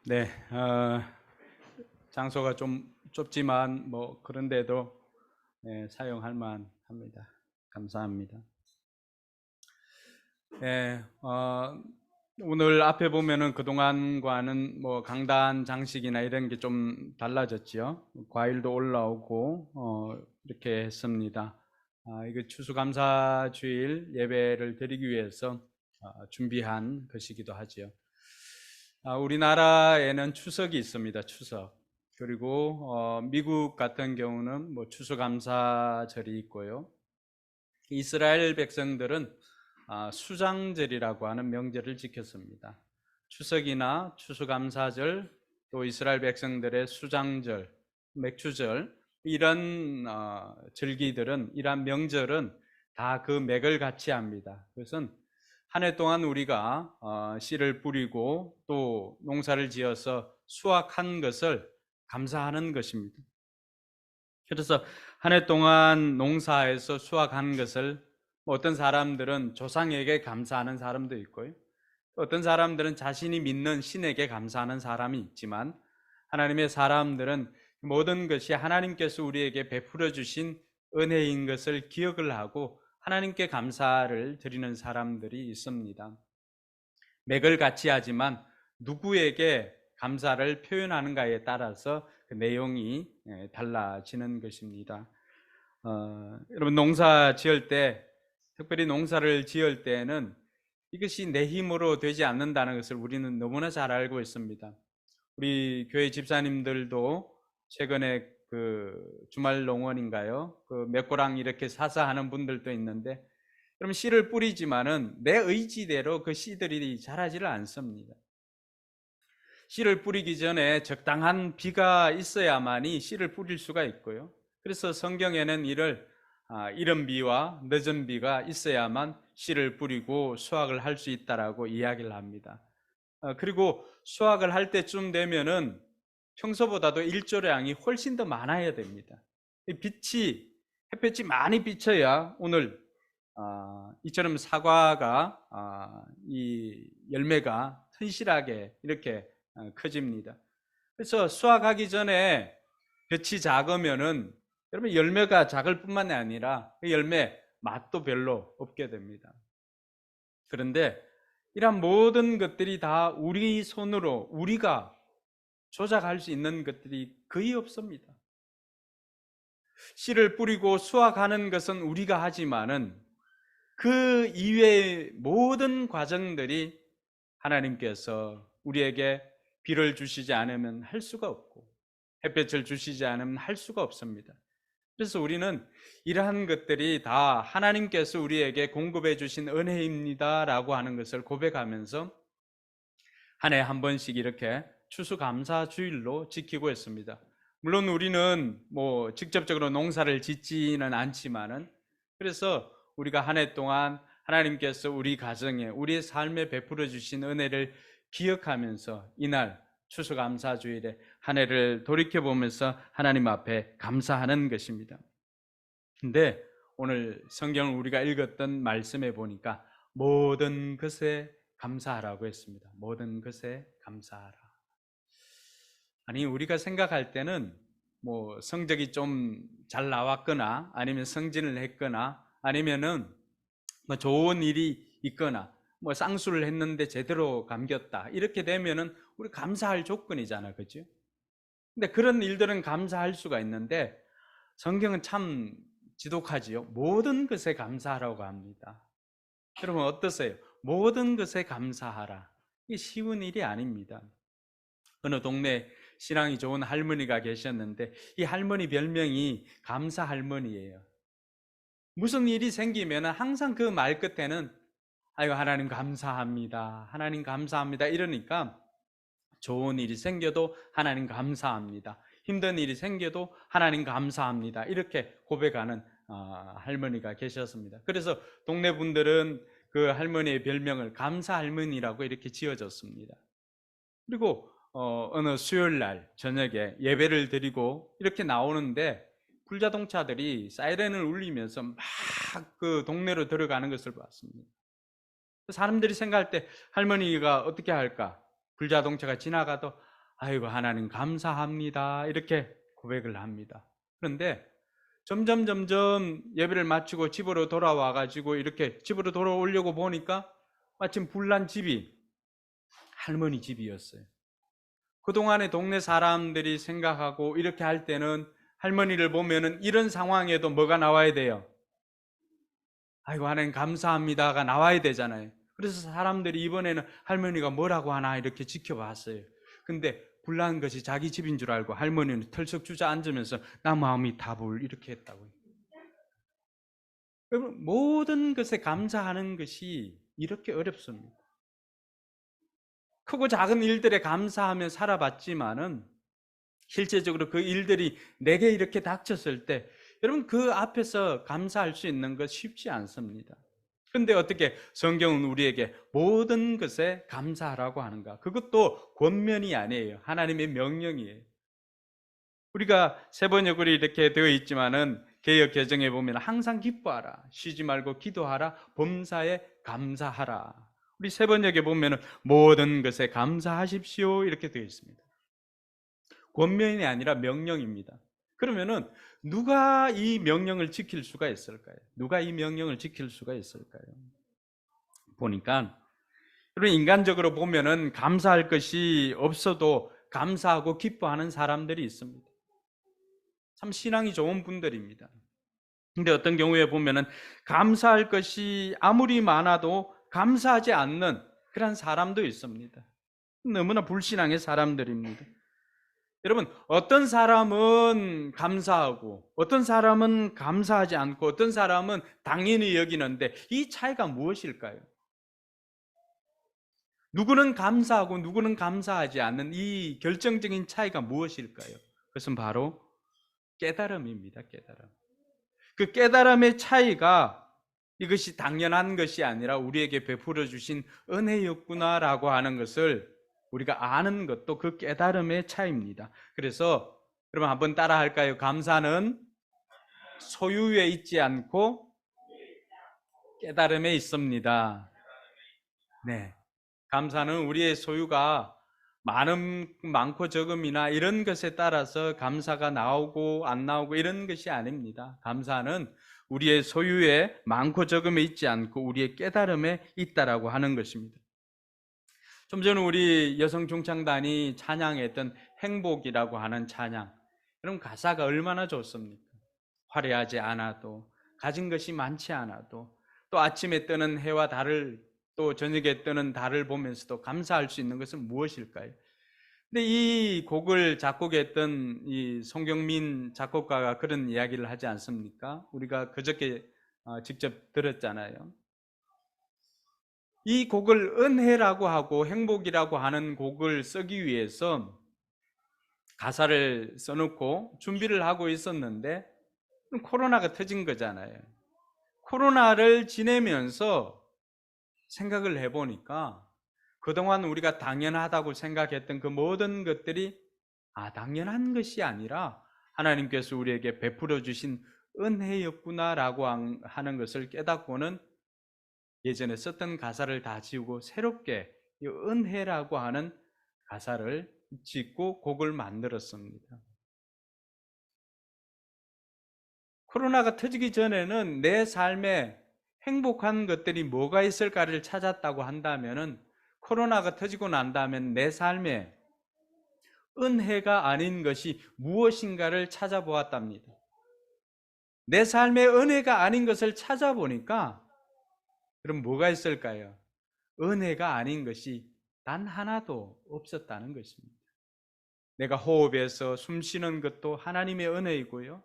네, 장소가 좀 좁지만 뭐 그런데도 사용할 만합니다. 감사합니다. 네, 오늘 앞에 보면은 그동안과는 뭐 강단 장식이나 이런 게 좀 달라졌죠. 과일도 올라오고 이렇게 했습니다. 이거 추수감사주일 예배를 드리기 위해서 준비한 것이기도 하지요. 우리나라에는 추석이 있습니다. 추석. 그리고 미국 같은 경우는 뭐 추수감사절이 있고요. 이스라엘 백성들은 수장절이라고 하는 명절을 지켰습니다. 추석이나 추수감사절, 또 이스라엘 백성들의 수장절, 맥주절, 이런 절기들은, 이러한 명절은 다 그 맥을 같이 합니다. 그것은 한 해 동안 우리가 씨를 뿌리고 또 농사를 지어서 수확한 것을 감사하는 것입니다. 그래서 한 해 동안 농사에서 수확한 것을 어떤 사람들은 조상에게 감사하는 사람도 있고요. 어떤 사람들은 자신이 믿는 신에게 감사하는 사람이 있지만, 하나님의 사람들은 모든 것이 하나님께서 우리에게 베풀어 주신 은혜인 것을 기억을 하고 하나님께 감사를 드리는 사람들이 있습니다. 맥을 같이 하지만 누구에게 감사를 표현하는가에 따라서 그 내용이 달라지는 것입니다. 여러분, 농사 지을 때, 특별히 농사를 지을 때는 이것이 내 힘으로 되지 않는다는 것을 우리는 너무나 잘 알고 있습니다. 우리 교회 집사님들도 최근에 그 주말 농원인가요? 그 맥고랑 이렇게 사서 하는 분들도 있는데, 그럼 씨를 뿌리지만은 내 의지대로 그 씨들이 자라지를 않습니다. 씨를 뿌리기 전에 적당한 비가 있어야만이 씨를 뿌릴 수가 있고요. 그래서 성경에는 이를 이른 비와 늦은 비가 있어야만 씨를 뿌리고 수확을 할 수 있다라고 이야기를 합니다. 그리고 수확을 할 때쯤 되면은 평소보다도 일조량이 훨씬 더 많아야 됩니다. 햇볕이 많이 비쳐야 오늘 이처럼 사과가 이 열매가 튼실하게 이렇게 커집니다. 그래서 수확하기 전에 볕이 작으면은 여러분 열매가 작을 뿐만 아니라 그 열매 맛도 별로 없게 됩니다. 그런데 이런 모든 것들이 다 우리 손으로 우리가 조작할 수 있는 것들이 거의 없습니다. 씨를 뿌리고 수확하는 것은 우리가 하지만은 그 이외의 모든 과정들이 하나님께서 우리에게 비를 주시지 않으면 할 수가 없고 햇볕을 주시지 않으면 할 수가 없습니다. 그래서 우리는 이러한 것들이 다 하나님께서 우리에게 공급해 주신 은혜입니다라고 하는 것을 고백하면서 한 해 한 번씩 이렇게 추수감사주일로 지키고 있습니다. 물론 우리는 뭐 직접적으로 농사를 짓지는 않지만은, 그래서 우리가 한 해 동안 하나님께서 우리 가정에, 우리의 삶에 베풀어 주신 은혜를 기억하면서 이날 추수감사주일에 한 해를 돌이켜보면서 하나님 앞에 감사하는 것입니다. 근데 오늘 성경을 우리가 읽었던 말씀에 보니까 모든 것에 감사하라고 했습니다. 모든 것에 감사하라. 아니, 우리가 생각할 때는 뭐 성적이 좀 잘 나왔거나 아니면 승진을 했거나 아니면은 뭐 좋은 일이 있거나 뭐 쌍수를 했는데 제대로 감겼다, 이렇게 되면은 우리 감사할 조건이잖아, 그렇죠? 근데 그런 일들은 감사할 수가 있는데 성경은 참 지독하지요. 모든 것에 감사하라고 합니다. 여러분 어떠세요? 모든 것에 감사하라. 이게 쉬운 일이 아닙니다. 어느 동네 신앙이 좋은 할머니가 계셨는데 이 할머니 별명이 감사 할머니예요. 무슨 일이 생기면 항상 그 말 끝에는 아이고 하나님 감사합니다, 하나님 감사합니다 이러니까 좋은 일이 생겨도 하나님 감사합니다, 힘든 일이 생겨도 하나님 감사합니다 이렇게 고백하는 할머니가 계셨습니다. 그래서 동네 분들은 그 할머니의 별명을 감사 할머니라고 이렇게 지어줬습니다. 그리고 어느 수요일 날 저녁에 예배를 드리고 이렇게 나오는데 불자동차들이 사이렌을 울리면서 막 그 동네로 들어가는 것을 봤습니다. 사람들이 생각할 때 할머니가 어떻게 할까? 불자동차가 지나가도 아이고 하나님 감사합니다 이렇게 고백을 합니다. 그런데 점점 예배를 마치고 집으로 돌아와 가지고 이렇게 집으로 돌아오려고 보니까 마침 불난 집이 할머니 집이었어요. 그동안에 동네 사람들이 생각하고 이렇게 할 때는 할머니를 보면은 이런 상황에도 뭐가 나와야 돼요? 아이고 하나님 감사합니다가 나와야 되잖아요. 그래서 사람들이 이번에는 할머니가 뭐라고 하나 이렇게 지켜봤어요. 근데 불난 것이 자기 집인 줄 알고 할머니는 털썩 주저앉으면서 나 마음이 다불 이렇게 했다고요. 여러분 모든 것에 감사하는 것이 이렇게 어렵습니다. 크고 작은 일들에 감사하며 살아봤지만은 실제적으로 그 일들이 내게 이렇게 닥쳤을 때 여러분 그 앞에서 감사할 수 있는 것 쉽지 않습니다. 그런데 어떻게 성경은 우리에게 모든 것에 감사하라고 하는가? 그것도 권면이 아니에요. 하나님의 명령이에요. 우리가 새 번역으로 이렇게 되어 있지만은 개역 개정에 보면 항상 기뻐하라, 쉬지 말고 기도하라, 범사에 감사하라. 우리 새 번역에 보면은 모든 것에 감사하십시오 이렇게 되어 있습니다. 권면이 아니라 명령입니다. 그러면은 누가 이 명령을 지킬 수가 있을까요? 누가 이 명령을 지킬 수가 있을까요? 보니까 여러분 인간적으로 보면은 감사할 것이 없어도 감사하고 기뻐하는 사람들이 있습니다. 참 신앙이 좋은 분들입니다. 근데 어떤 경우에 보면은 감사할 것이 아무리 많아도 감사하지 않는 그런 사람도 있습니다. 너무나 불신앙의 사람들입니다. 여러분 어떤 사람은 감사하고 어떤 사람은 감사하지 않고 어떤 사람은 당연히 여기는데 이 차이가 무엇일까요? 누구는 감사하고 누구는 감사하지 않는 이 결정적인 차이가 무엇일까요? 그것은 바로 깨달음입니다. 깨달음. 그 깨달음의 차이가 이것이 당연한 것이 아니라 우리에게 베풀어 주신 은혜였구나라고 하는 것을 우리가 아는 것도 그 깨달음의 차이입니다. 그래서 여러분 한번 따라 할까요? 감사는 소유에 있지 않고 깨달음에 있습니다. 네. 감사는 우리의 소유가 많고 적음이나 이런 것에 따라서 감사가 나오고 안 나오고 이런 것이 아닙니다. 감사는 우리의 소유에 많고 적음에 있지 않고 우리의 깨달음에 있다라고 하는 것입니다. 좀 전에 우리 여성 중창단이 찬양했던 행복이라고 하는 찬양, 여러분 가사가 얼마나 좋습니까? 화려하지 않아도, 가진 것이 많지 않아도, 또 아침에 뜨는 해와 달을, 또 저녁에 뜨는 달을 보면서도 감사할 수 있는 것은 무엇일까요? 근데 이 곡을 작곡했던 이 송경민 작곡가가 그런 이야기를 하지 않습니까? 우리가 그저께 직접 들었잖아요. 이 곡을 은혜라고 하고 행복이라고 하는 곡을 쓰기 위해서 가사를 써놓고 준비를 하고 있었는데 코로나가 터진 거잖아요. 코로나를 지내면서 생각을 해보니까 그동안 우리가 당연하다고 생각했던 그 모든 것들이 당연한 것이 아니라 하나님께서 우리에게 베풀어 주신 은혜였구나라고 하는 것을 깨닫고는 예전에 썼던 가사를 다 지우고 새롭게 이 은혜라고 하는 가사를 짓고 곡을 만들었습니다. 코로나가 터지기 전에는 내 삶에 행복한 것들이 뭐가 있을까를 찾았다고 한다면은 코로나가 터지고 난 다음엔 내 삶에 은혜가 아닌 것이 무엇인가를 찾아보았답니다. 내 삶에 은혜가 아닌 것을 찾아보니까 그럼 뭐가 있을까요? 은혜가 아닌 것이 단 하나도 없었다는 것입니다. 내가 호흡해서 숨 쉬는 것도 하나님의 은혜이고요.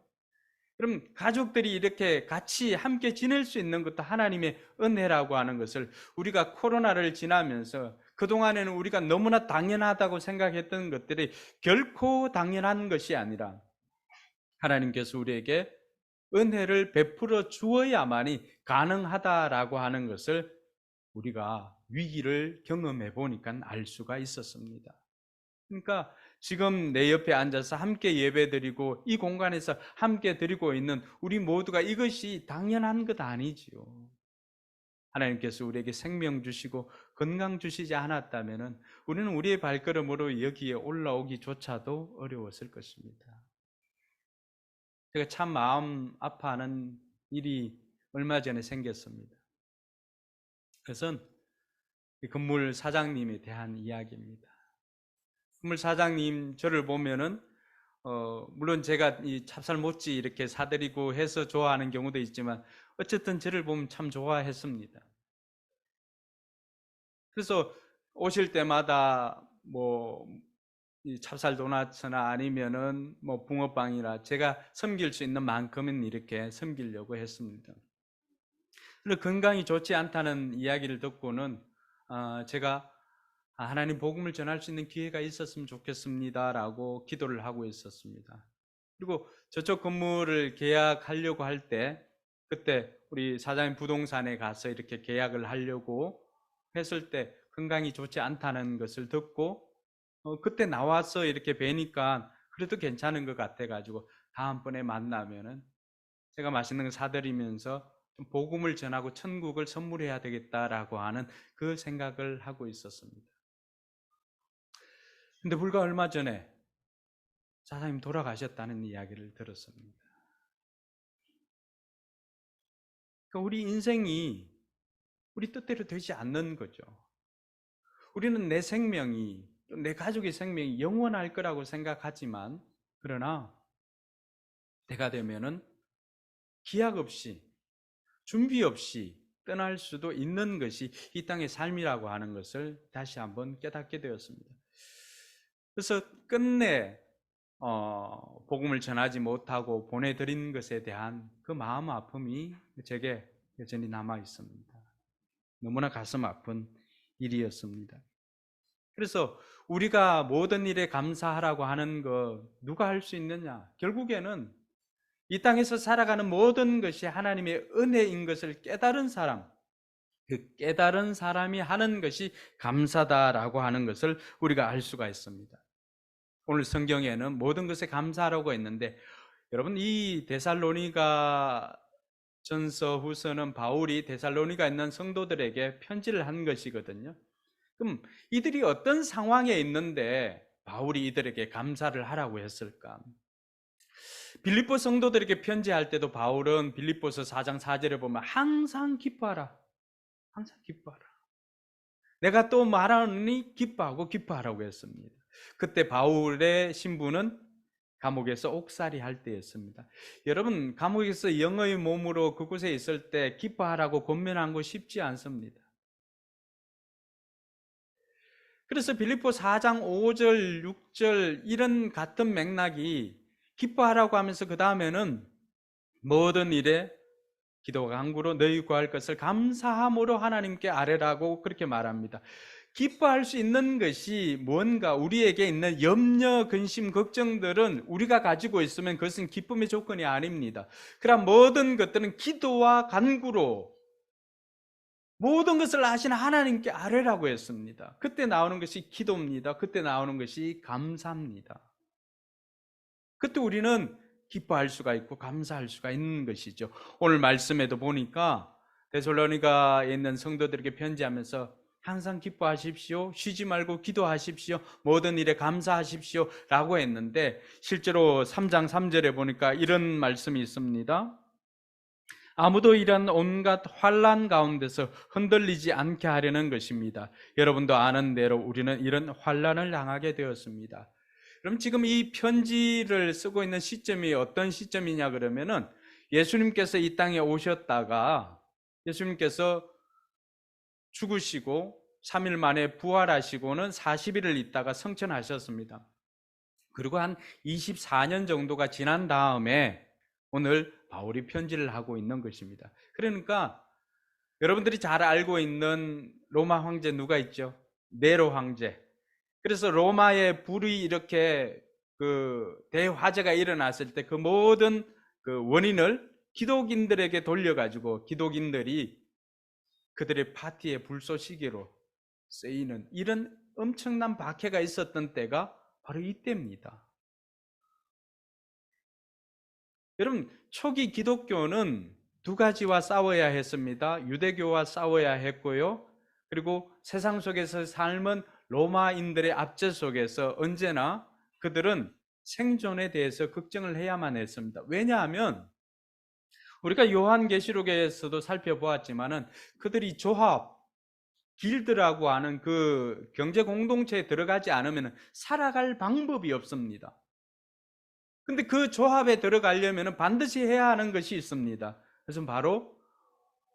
그럼 가족들이 이렇게 같이 함께 지낼 수 있는 것도 하나님의 은혜라고 하는 것을 우리가 코로나를 지나면서 그동안에는 우리가 너무나 당연하다고 생각했던 것들이 결코 당연한 것이 아니라 하나님께서 우리에게 은혜를 베풀어 주어야만이 가능하다라고 하는 것을 우리가 위기를 경험해 보니까 알 수가 있었습니다. 그러니까 지금 내 옆에 앉아서 함께 예배드리고 이 공간에서 함께 드리고 있는 우리 모두가 이것이 당연한 것 아니지요. 하나님께서 우리에게 생명 주시고 건강 주시지 않았다면 우리는 우리의 발걸음으로 여기에 올라오기조차도 어려웠을 것입니다. 제가 참 마음 아파하는 일이 얼마 전에 생겼습니다. 그것은 건물 사장님에 대한 이야기입니다. 건물 사장님 저를 보면은 물론 제가 이 찹쌀모찌 이렇게 사드리고 해서 좋아하는 경우도 있지만 어쨌든 저를 보면 참 좋아했습니다. 그래서 오실 때마다 이 찹쌀 도넛이나 아니면은 붕어빵이나 제가 섬길 수 있는 만큼은 이렇게 섬기려고 했습니다. 그런데 건강이 좋지 않다는 이야기를 듣고는 제가 하나님 복음을 전할 수 있는 기회가 있었으면 좋겠습니다라고 기도를 하고 있었습니다. 그리고 저쪽 건물을 계약하려고 할 때 그때 우리 사장님 부동산에 가서 이렇게 계약을 하려고 했을 때 건강이 좋지 않다는 것을 듣고 그때 나와서 이렇게 뵈니까 그래도 괜찮은 것 같아가지고 다음번에 만나면은 제가 맛있는 거 사드리면서 좀 복음을 전하고 천국을 선물해야 되겠다라고 하는 그 생각을 하고 있었습니다. 근데 불과 얼마 전에 사장님 돌아가셨다는 이야기를 들었습니다. 그러니까 우리 인생이 우리 뜻대로 되지 않는 거죠. 우리는 내 생명이 또 내 가족의 생명이 영원할 거라고 생각하지만 그러나 때가 되면은 기약 없이 준비 없이 떠날 수도 있는 것이 이 땅의 삶이라고 하는 것을 다시 한번 깨닫게 되었습니다. 그래서 끝내 복음을 전하지 못하고 보내드린 것에 대한 그 마음 아픔이 제게 여전히 남아 있습니다. 너무나 가슴 아픈 일이었습니다. 그래서 우리가 모든 일에 감사하라고 하는 거 누가 할 수 있느냐? 결국에는 이 땅에서 살아가는 모든 것이 하나님의 은혜인 것을 깨달은 사람, 그 깨달은 사람이 하는 것이 감사다라고 하는 것을 우리가 알 수가 있습니다. 오늘 성경에는 모든 것에 감사하라고 했는데 여러분 이 데살로니가 전서 후서는 바울이 데살로니가 있는 성도들에게 편지를 한 것이거든요. 그럼 이들이 어떤 상황에 있는데 바울이 이들에게 감사를 하라고 했을까? 빌립보 성도들에게 편지할 때도 바울은 빌립보서 4장 4절에 보면 항상 기뻐하라. 항상 기뻐하라. 내가 또 말하노니 기뻐하고 기뻐하라고 했습니다. 그때 바울의 신분은 감옥에서 옥살이 할 때였습니다. 여러분 감옥에서 영의 몸으로 그곳에 있을 때 기뻐하라고 권면한 거 쉽지 않습니다. 그래서 빌립보 4장 5절 6절 이런 같은 맥락이 기뻐하라고 하면서 그 다음에는 모든 일에 기도와 간구로 너희 구할 것을 감사함으로 하나님께 아뢰라고 그렇게 말합니다. 기뻐할 수 있는 것이 뭔가 우리에게 있는 염려, 근심, 걱정들은 우리가 가지고 있으면 그것은 기쁨의 조건이 아닙니다. 그러나 모든 것들은 기도와 간구로 모든 것을 아시는 하나님께 아뢰라고 했습니다. 그때 나오는 것이 기도입니다. 그때 나오는 것이 감사입니다. 그때 우리는 기뻐할 수가 있고 감사할 수가 있는 것이죠. 오늘 말씀에도 보니까 데살로니가에 있는 성도들에게 편지하면서 항상 기뻐하십시오. 쉬지 말고 기도하십시오. 모든 일에 감사하십시오. 라고 했는데 실제로 3장 3절에 보니까 이런 말씀이 있습니다. 아무도 이런 온갖 환난 가운데서 흔들리지 않게 하려는 것입니다. 여러분도 아는 대로 우리는 이런 환난을 당하게 되었습니다. 그럼 지금 이 편지를 쓰고 있는 시점이 어떤 시점이냐 그러면은 예수님께서 이 땅에 오셨다가 예수님께서 죽으시고 3일 만에 부활하시고는 40일을 있다가 성천하셨습니다. 그리고 한 24년 정도가 지난 다음에 오늘 바울이 편지를 하고 있는 것입니다. 그러니까 여러분들이 잘 알고 있는 로마 황제 누가 있죠? 네로 황제. 그래서 로마의 불이 이렇게 대화재가 일어났을 때 그 모든 그 원인을 기독인들에게 돌려가지고 기독인들이 그들의 파티의 불쏘시개로 쓰이는 이런 엄청난 박해가 있었던 때가 바로 이때입니다. 여러분 초기 기독교는 두 가지와 싸워야 했습니다. 유대교와 싸워야 했고요. 그리고 세상 속에서 삶은 로마인들의 압제 속에서 언제나 그들은 생존에 대해서 걱정을 해야만 했습니다. 왜냐하면 우리가 요한계시록에서도 살펴보았지만은 그들이 조합, 길드라고 하는 그 경제 공동체에 들어가지 않으면 살아갈 방법이 없습니다. 근데 그 조합에 들어가려면 반드시 해야 하는 것이 있습니다. 그래서 바로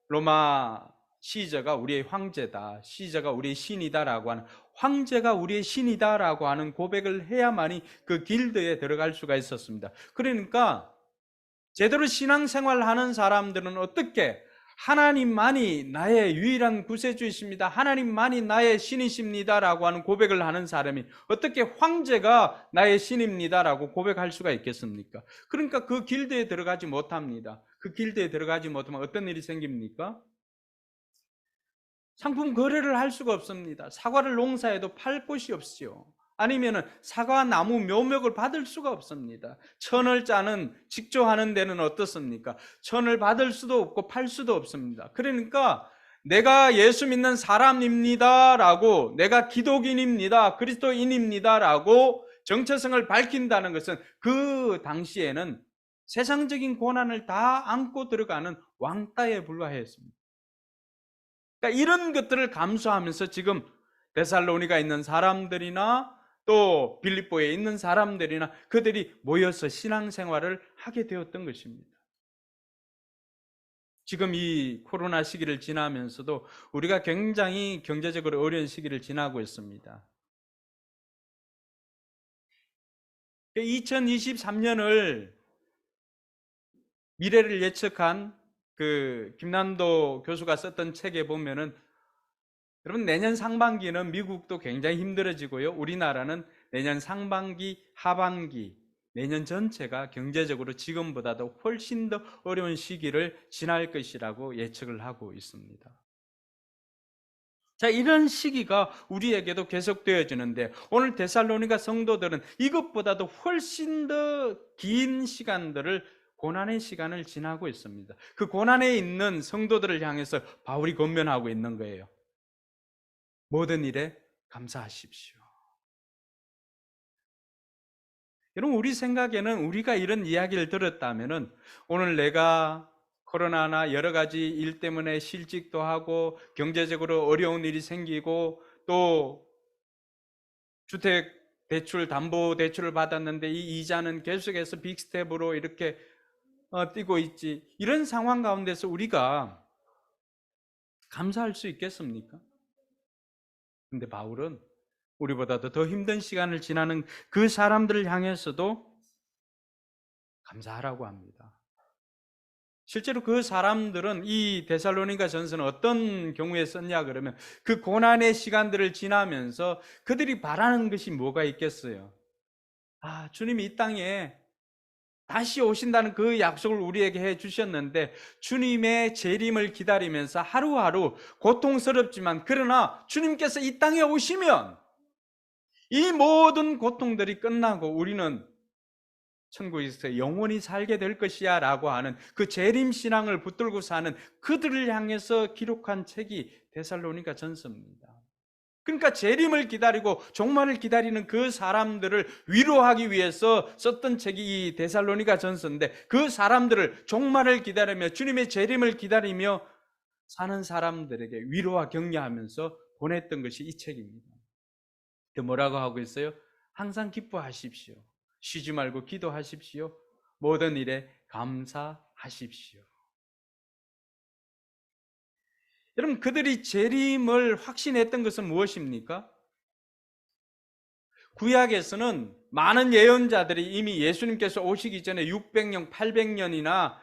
로마 시저가 우리의 황제다, 시저가 우리의 신이다라고 하는, 황제가 우리의 신이다라고 하는 고백을 해야만이 그 길드에 들어갈 수가 있었습니다. 그러니까 제대로 신앙생활하는 사람들은 어떻게 하나님만이 나의 유일한 구세주이십니다, 하나님만이 나의 신이십니다라고 하는 고백을 하는 사람이 어떻게 황제가 나의 신입니다라고 고백할 수가 있겠습니까? 그러니까 그 길드에 들어가지 못합니다. 그 길드에 들어가지 못하면 어떤 일이 생깁니까? 상품 거래를 할 수가 없습니다. 사과를 농사해도 팔 곳이 없지요. 아니면은 사과 나무 묘목을 받을 수가 없습니다. 천을 짜는 직조하는 데는 어떻습니까? 천을 받을 수도 없고 팔 수도 없습니다. 그러니까 내가 예수 믿는 사람입니다라고, 내가 기독인입니다, 그리스도인입니다라고 정체성을 밝힌다는 것은 그 당시에는 세상적인 고난을 다 안고 들어가는 왕따에 불과했습니다. 그러니까 이런 것들을 감수하면서 지금 데살로니가 있는 사람들이나 또 빌립보에 있는 사람들이나 그들이 모여서 신앙생활을 하게 되었던 것입니다. 지금 이 코로나 시기를 지나면서도 우리가 굉장히 경제적으로 어려운 시기를 지나고 있습니다. 2023년을 미래를 예측한 그 김난도 교수가 썼던 책에 보면은, 여러분, 내년 상반기는 미국도 굉장히 힘들어지고요, 우리나라는 내년 상반기, 하반기, 내년 전체가 경제적으로 지금보다도 훨씬 더 어려운 시기를 지날 것이라고 예측을 하고 있습니다. 자, 이런 시기가 우리에게도 계속되어지는데 오늘 데살로니가 성도들은 이것보다도 훨씬 더 긴 시간들을, 고난의 시간을 지나고 있습니다. 그 고난에 있는 성도들을 향해서 바울이 권면하고 있는 거예요. 모든 일에 감사하십시오. 여러분, 우리 생각에는 우리가 이런 이야기를 들었다면은 오늘 내가 코로나나 여러 가지 일 때문에 실직도 하고 경제적으로 어려운 일이 생기고 또 주택 대출, 담보 대출을 받았는데 이 이자는 계속해서 빅스텝으로 이렇게 뛰고 있지, 이런 상황 가운데서 우리가 감사할 수 있겠습니까? 근데 바울은 우리보다도 더 힘든 시간을 지나는 그 사람들을 향해서도 감사하라고 합니다. 실제로 그 사람들은 이 데살로니가 전서는 어떤 경우에 썼냐 그러면, 그 고난의 시간들을 지나면서 그들이 바라는 것이 뭐가 있겠어요? 주님이 이 땅에 다시 오신다는 그 약속을 우리에게 해 주셨는데 주님의 재림을 기다리면서 하루하루 고통스럽지만, 그러나 주님께서 이 땅에 오시면 이 모든 고통들이 끝나고 우리는 천국에서 영원히 살게 될 것이야 라고 하는 그 재림신앙을 붙들고 사는 그들을 향해서 기록한 책이 데살로니가 전서입니다. 그러니까 재림을 기다리고 종말을 기다리는 그 사람들을 위로하기 위해서 썼던 책이 이 데살로니가 전서인데, 그 사람들을 종말을 기다리며 주님의 재림을 기다리며 사는 사람들에게 위로와 격려하면서 보냈던 것이 이 책입니다. 뭐라고 하고 있어요? 항상 기뻐하십시오. 쉬지 말고 기도하십시오. 모든 일에 감사하십시오. 여러분, 그들이 재림을 확신했던 것은 무엇입니까? 구약에서는 많은 예언자들이 이미 예수님께서 오시기 전에 600년, 800년이나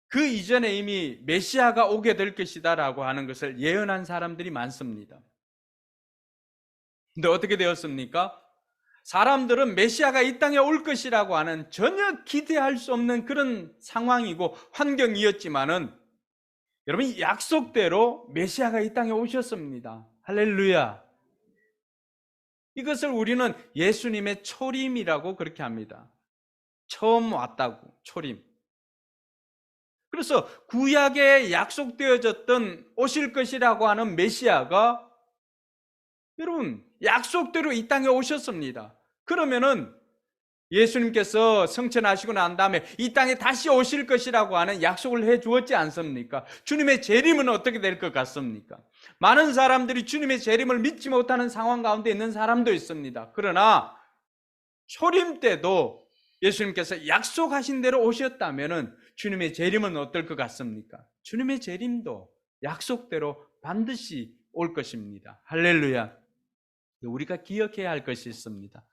그 이전에 이미 메시아가 오게 될 것이다 라고 하는 것을 예언한 사람들이 많습니다. 근데 어떻게 되었습니까? 사람들은 메시아가 이 땅에 올 것이라고 하는 전혀 기대할 수 없는 그런 상황이고 환경이었지만은, 여러분, 약속대로 메시아가 이 땅에 오셨습니다. 할렐루야. 이것을 우리는 예수님의 초림이라고 그렇게 합니다. 처음 왔다고, 초림. 그래서 구약에 약속되어졌던 오실 것이라고 하는 메시아가 여러분 약속대로 이 땅에 오셨습니다. 그러면은 예수님께서 성천하시고 난 다음에 이 땅에 다시 오실 것이라고 하는 약속을 해 주었지 않습니까? 주님의 재림은 어떻게 될 것 같습니까? 많은 사람들이 주님의 재림을 믿지 못하는 상황 가운데 있는 사람도 있습니다. 그러나 초림 때도 예수님께서 약속하신 대로 오셨다면은 주님의 재림은 어떨 것 같습니까? 주님의 재림도 약속대로 반드시 올 것입니다. 할렐루야. 우리가 기억해야 할 것이 있습니다.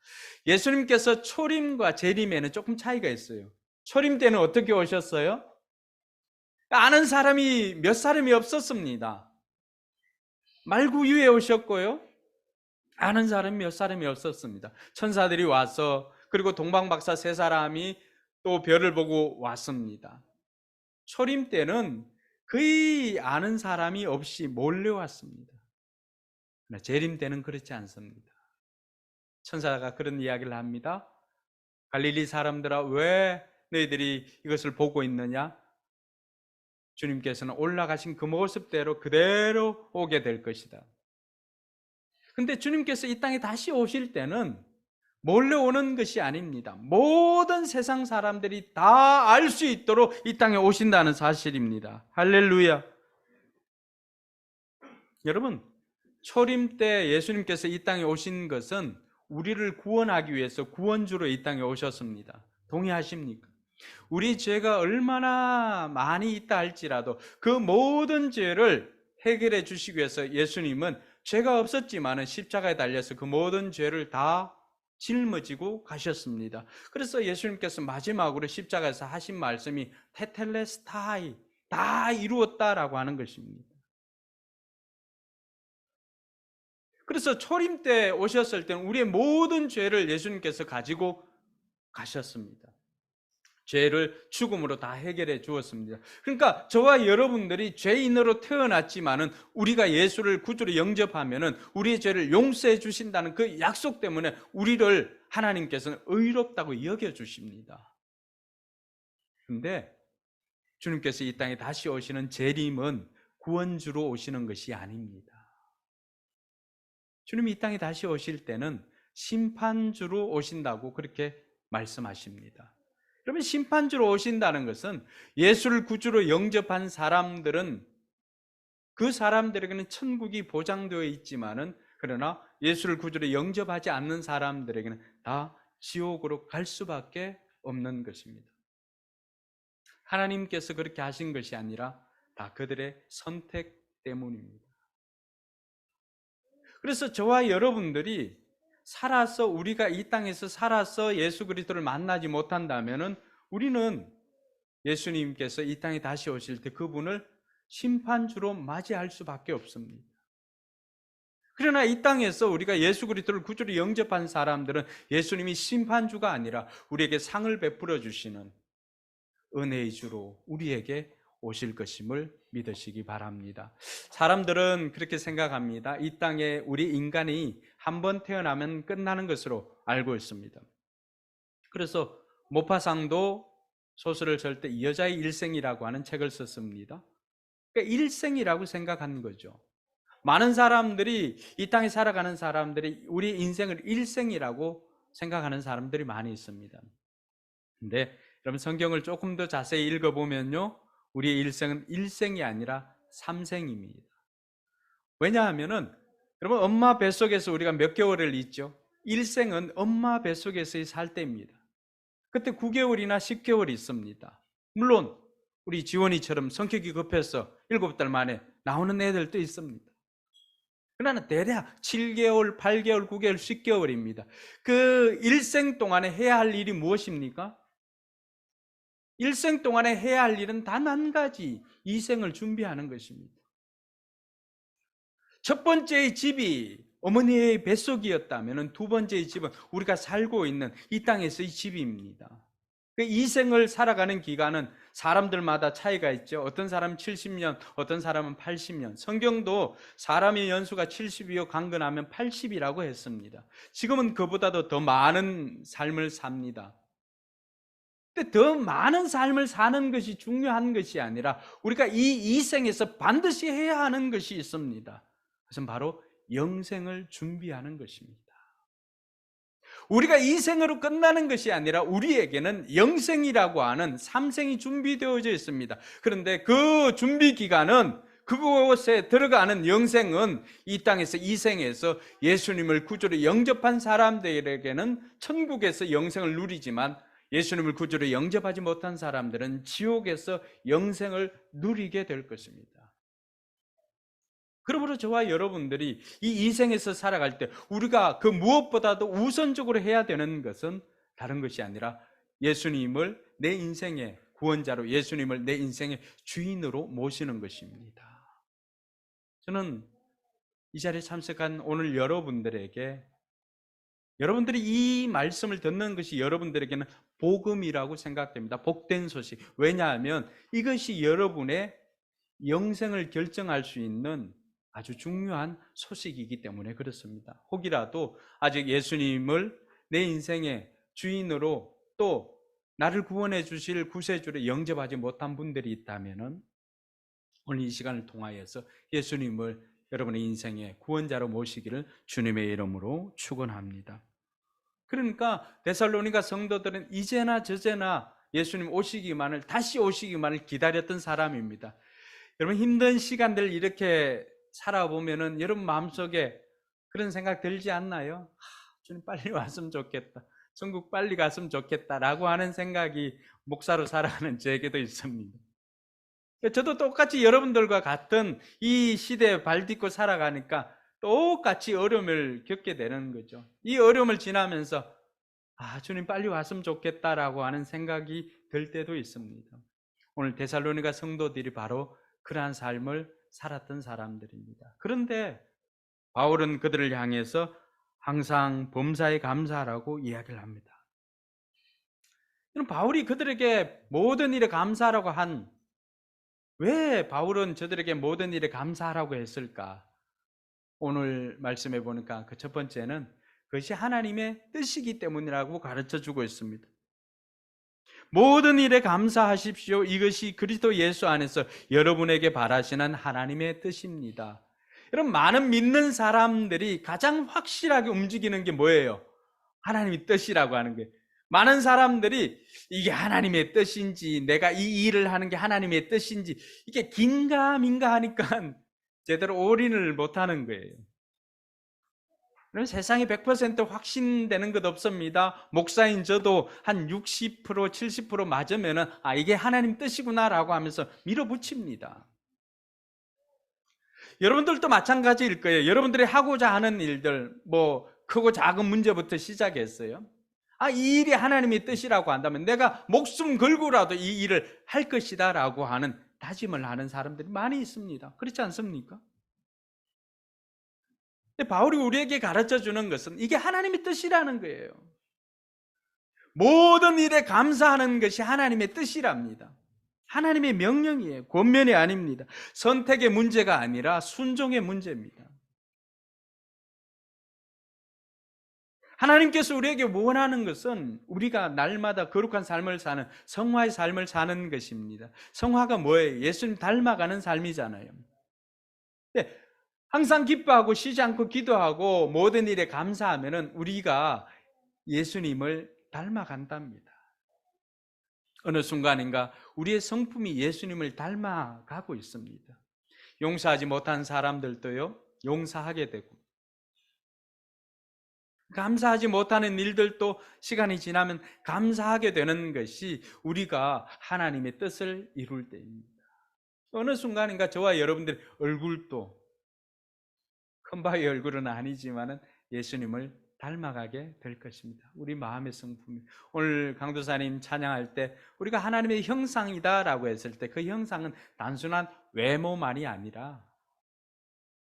예수님께서 초림과 재림에는 조금 차이가 있어요. 초림 때는 어떻게 오셨어요? 아는 사람이 몇 사람이 없었습니다. 말구유에 오셨고요. 아는 사람이 몇 사람이 없었습니다. 천사들이 와서 그리고 동방박사 세 사람이 또 별을 보고 왔습니다. 초림 때는 거의 아는 사람이 없이 몰려왔습니다. 그러나 재림 때는 그렇지 않습니다. 천사가 그런 이야기를 합니다. 갈릴리 사람들아 왜 너희들이 이것을 보고 있느냐? 주님께서는 올라가신 그 모습대로 그대로 오게 될 것이다. 근데 주님께서 이 땅에 다시 오실 때는 몰려오는 것이 아닙니다. 모든 세상 사람들이 다 알 수 있도록 이 땅에 오신다는 사실입니다. 할렐루야. 여러분, 초림 때 예수님께서 이 땅에 오신 것은 우리를 구원하기 위해서 구원주로 이 땅에 오셨습니다. 동의하십니까? 우리 죄가 얼마나 많이 있다 할지라도 그 모든 죄를 해결해 주시기 위해서 예수님은 죄가 없었지만 십자가에 달려서 그 모든 죄를 다 짊어지고 가셨습니다. 그래서 예수님께서 마지막으로 십자가에서 하신 말씀이 테텔레스타이, 다 이루었다라고 하는 것입니다. 그래서 초림 때 오셨을 때는 우리의 모든 죄를 예수님께서 가지고 가셨습니다. 죄를 죽음으로 다 해결해 주었습니다. 그러니까 저와 여러분들이 죄인으로 태어났지만은 우리가 예수를 구주로 영접하면은 우리의 죄를 용서해 주신다는 그 약속 때문에 우리를 하나님께서는 의롭다고 여겨 주십니다. 그런데 주님께서 이 땅에 다시 오시는 재림은 구원주로 오시는 것이 아닙니다. 주님이 이 땅에 다시 오실 때는 심판주로 오신다고 그렇게 말씀하십니다. 그러면 심판주로 오신다는 것은 예수를 구주로 영접한 사람들은 그 사람들에게는 천국이 보장되어 있지만은 그러나 예수를 구주로 영접하지 않는 사람들에게는 다 지옥으로 갈 수밖에 없는 것입니다. 하나님께서 그렇게 하신 것이 아니라 다 그들의 선택 때문입니다. 그래서 저와 여러분들이 살아서 우리가 이 땅에서 살아서 예수 그리스도를 만나지 못한다면은 우리는 예수님께서 이 땅에 다시 오실 때 그분을 심판주로 맞이할 수밖에 없습니다. 그러나 이 땅에서 우리가 예수 그리스도를 구주로 영접한 사람들은 예수님이 심판주가 아니라 우리에게 상을 베풀어 주시는 은혜의 주로 우리에게 오실 것임을 믿으시기 바랍니다. 사람들은 그렇게 생각합니다. 이 땅에 우리 인간이 한 번 태어나면 끝나는 것으로 알고 있습니다. 그래서 모파상도 소설을 쓸 때 여자의 일생이라고 하는 책을 썼습니다. 그러니까 일생이라고 생각한 거죠. 많은 사람들이 이 땅에 살아가는 사람들이 우리 인생을 일생이라고 생각하는 사람들이 많이 있습니다. 근데 여러분 성경을 조금 더 자세히 읽어보면요, 우리의 일생은 일생이 아니라 삼생입니다. 왜냐하면은 여러분 엄마 뱃속에서 우리가 몇 개월을 있죠? 일생은 엄마 뱃속에서의 살 때입니다. 그때 9개월이나 10개월이 있습니다. 물론 우리 지원이처럼 성격이 급해서 7달 만에 나오는 애들도 있습니다. 그러나 대략 7개월, 8개월, 9개월, 10개월입니다. 그 일생 동안에 해야 할 일이 무엇입니까? 일생 동안에 해야 할 일은 단 한 가지, 이생을 준비하는 것입니다. 첫 번째의 집이 어머니의 뱃속이었다면 두 번째의 집은 우리가 살고 있는 이 땅에서의 집입니다. 그 이생을 살아가는 기간은 사람들마다 차이가 있죠. 어떤 사람은 70년, 어떤 사람은 80년. 성경도 사람의 연수가 70이요 강건하면 80이라고 했습니다. 지금은 그보다도 더 많은 삶을 삽니다. 근데 더 많은 삶을 사는 것이 중요한 것이 아니라 우리가 이 생에서 반드시 해야 하는 것이 있습니다. 그것은 바로 영생을 준비하는 것입니다. 우리가 이 생으로 끝나는 것이 아니라 우리에게는 영생이라고 하는 삼생이 준비되어져 있습니다. 그런데 그 준비 기간은, 그곳에 들어가는 영생은 이 땅에서, 이 생에서 예수님을 구주로 영접한 사람들에게는 천국에서 영생을 누리지만, 예수님을 구주로 영접하지 못한 사람들은 지옥에서 영생을 누리게 될 것입니다. 그러므로 저와 여러분들이 이 이생에서 살아갈 때 우리가 그 무엇보다도 우선적으로 해야 되는 것은 다른 것이 아니라 예수님을 내 인생의 구원자로, 예수님을 내 인생의 주인으로 모시는 것입니다. 저는 이 자리에 참석한 오늘 여러분들에게, 여러분들이 이 말씀을 듣는 것이 여러분들에게는 복음이라고 생각됩니다. 복된 소식. 왜냐하면 이것이 여러분의 영생을 결정할 수 있는 아주 중요한 소식이기 때문에 그렇습니다. 혹이라도 아직 예수님을 내 인생의 주인으로, 또 나를 구원해 주실 구세주로 영접하지 못한 분들이 있다면 오늘 이 시간을 통하여서 예수님을 여러분의 인생의 구원자로 모시기를 주님의 이름으로 축원합니다. 그러니까 데살로니가 성도들은 이제나 저제나 예수님 오시기만을, 다시 오시기만을 기다렸던 사람입니다. 여러분, 힘든 시간들 이렇게 살아보면은 여러분 마음속에 그런 생각 들지 않나요? 주님 빨리 왔으면 좋겠다, 천국 빨리 갔으면 좋겠다라고 하는 생각이 목사로 살아가는 저에게도 있습니다. 저도 똑같이 여러분들과 같은 이 시대에 발 딛고 살아가니까 똑같이 어려움을 겪게 되는 거죠. 이 어려움을 지나면서 주님 빨리 왔으면 좋겠다라고 하는 생각이 들 때도 있습니다. 오늘 데살로니가 성도들이 바로 그러한 삶을 살았던 사람들입니다. 그런데 바울은 그들을 향해서 항상 범사에 감사하라고 이야기를 합니다. 바울이 그들에게 모든 일에 감사하라고 왜 바울은 저들에게 모든 일에 감사하라고 했을까? 오늘 말씀해 보니까 그 첫 번째는 그것이 하나님의 뜻이기 때문이라고 가르쳐 주고 있습니다. 모든 일에 감사하십시오. 이것이 그리스도 예수 안에서 여러분에게 바라시는 하나님의 뜻입니다. 여러분, 많은 믿는 사람들이 가장 확실하게 움직이는 게 뭐예요? 하나님의 뜻이라고 하는 거예요. 많은 사람들이 이게 하나님의 뜻인지, 내가 이 일을 하는 게 하나님의 뜻인지, 이게 긴가민가 하니까 제대로 올인을 못하는 거예요. 세상에 100% 확신되는 것 없습니다. 목사인 저도 한 60%, 70% 맞으면은 이게 하나님 뜻이구나라고 하면서 밀어붙입니다. 여러분들도 마찬가지일 거예요. 여러분들이 하고자 하는 일들, 크고 작은 문제부터 시작했어요. 이 일이 하나님의 뜻이라고 한다면 내가 목숨 걸고라도 이 일을 할 것이다 라고 하는 다짐을 하는 사람들이 많이 있습니다. 그렇지 않습니까? 바울이 우리에게 가르쳐 주는 것은 이게 하나님의 뜻이라는 거예요. 모든 일에 감사하는 것이 하나님의 뜻이랍니다. 하나님의 명령이에요. 권면이 아닙니다. 선택의 문제가 아니라 순종의 문제입니다. 하나님께서 우리에게 원하는 것은 우리가 날마다 거룩한 삶을 사는, 성화의 삶을 사는 것입니다. 성화가 뭐예요? 예수님 닮아가는 삶이잖아요. 항상 기뻐하고 쉬지 않고 기도하고 모든 일에 감사하면은 우리가 예수님을 닮아간답니다. 어느 순간인가 우리의 성품이 예수님을 닮아가고 있습니다. 용서하지 못한 사람들도요, 용서하게 되고, 감사하지 못하는 일들도 시간이 지나면 감사하게 되는 것이 우리가 하나님의 뜻을 이룰 때입니다. 어느 순간인가 저와 여러분들의 얼굴도, 큰 바위 얼굴은 아니지만은 예수님을 닮아가게 될 것입니다. 우리 마음의 성품이. 오늘 강도사님 찬양할 때 우리가 하나님의 형상이다라고 했을 때 그 형상은 단순한 외모만이 아니라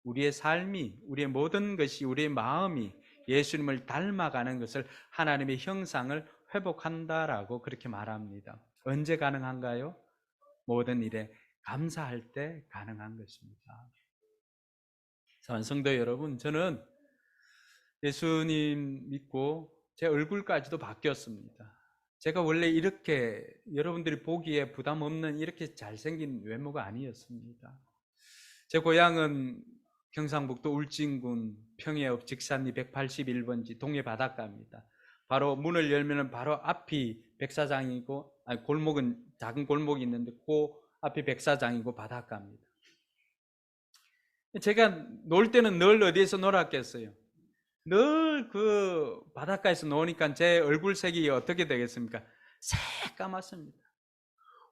우리의 삶이, 우리의 모든 것이, 우리의 마음이 예수님을 닮아가는 것을, 하나님의 형상을 회복한다라고 그렇게 말합니다. 언제 가능한가요? 모든 일에 감사할 때 가능한 것입니다. 성도 여러분, 저는 예수님 믿고 제 얼굴까지도 바뀌었습니다. 제가 원래 이렇게 여러분들이 보기에 부담 없는 이렇게 잘생긴 외모가 아니었습니다. 제 고향은 경상북도 울진군 평해읍 직산리 181번지 동해 바닷가입니다. 바로 문을 열면 바로 앞이 백사장이고, 아니, 골목은 작은 골목이 있는데 그 앞이 백사장이고 바닷가입니다. 제가 놀 때는 늘 어디에서 놀았겠어요? 늘 그 바닷가에서 노니까 제 얼굴색이 어떻게 되겠습니까? 새까맣습니다.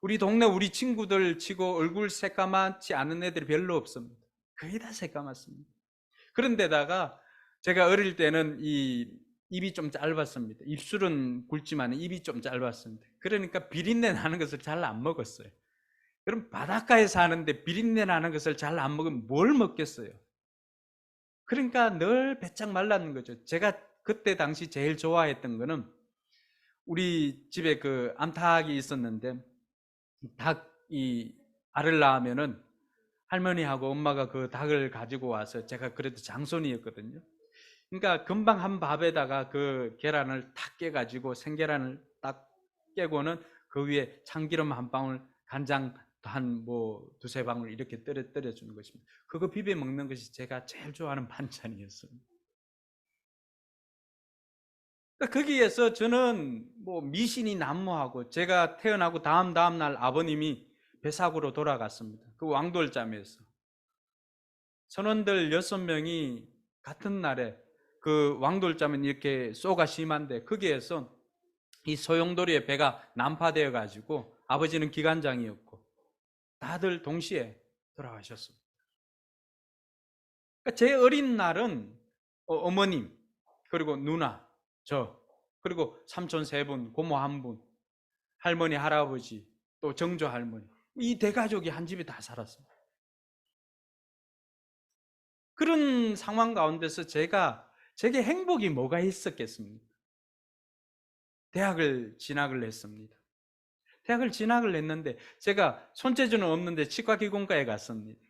우리 동네 우리 친구들 치고 얼굴 새까맣지 않은 애들이 별로 없습니다. 거의 다 새까맣습니다. 그런데다가 제가 어릴 때는 이 입이 좀 짧았습니다. 입술은 굵지만 입이 좀 짧았습니다. 그러니까 비린내 나는 것을 잘 안 먹었어요. 그럼 바닷가에 사는데 비린내 나는 것을 잘 안 먹으면 뭘 먹겠어요? 그러니까 늘 배짱 말랐는 거죠. 제가 그때 당시 제일 좋아했던 거는 우리 집에 그 암탉이 있었는데 닭이 알을 낳으면은 할머니하고 엄마가 그 닭을 가지고 와서 제가 그래도 장손이었거든요. 그러니까 금방 한 밥에다가 그 계란을 탁 깨가지고 생계란을 딱 깨고는 그 위에 참기름 한 방울, 간장 한 뭐 두세 방울 이렇게 떨어 주는 것입니다. 그거 비벼 먹는 것이 제가 제일 좋아하는 반찬이었습니다. 그러니까 거기에서 저는 뭐 미신이 난무하고 제가 태어나고 다음 날 아버님이 배사고로 돌아갔습니다. 그 왕돌잠에서 선원들 6명이 같은 날에 그 왕돌잠은 이렇게 쏘가 심한데 거기에서 이 소용돌이의 배가 난파되어 가지고 아버지는 기관장이었고 다들 동시에 돌아가셨습니다. 그러니까 제 어린 날은 어머님 그리고 누나 저 그리고 삼촌 3분 고모 1분 할머니 할아버지 또 정조 할머니 이 대가족이 한 집에 다 살았습니다. 그런 상황 가운데서 제게 행복이 뭐가 있었겠습니까? 대학을 진학을 했습니다. 대학을 진학을 했는데 제가 손재주는 없는데 치과기공과에 갔습니다.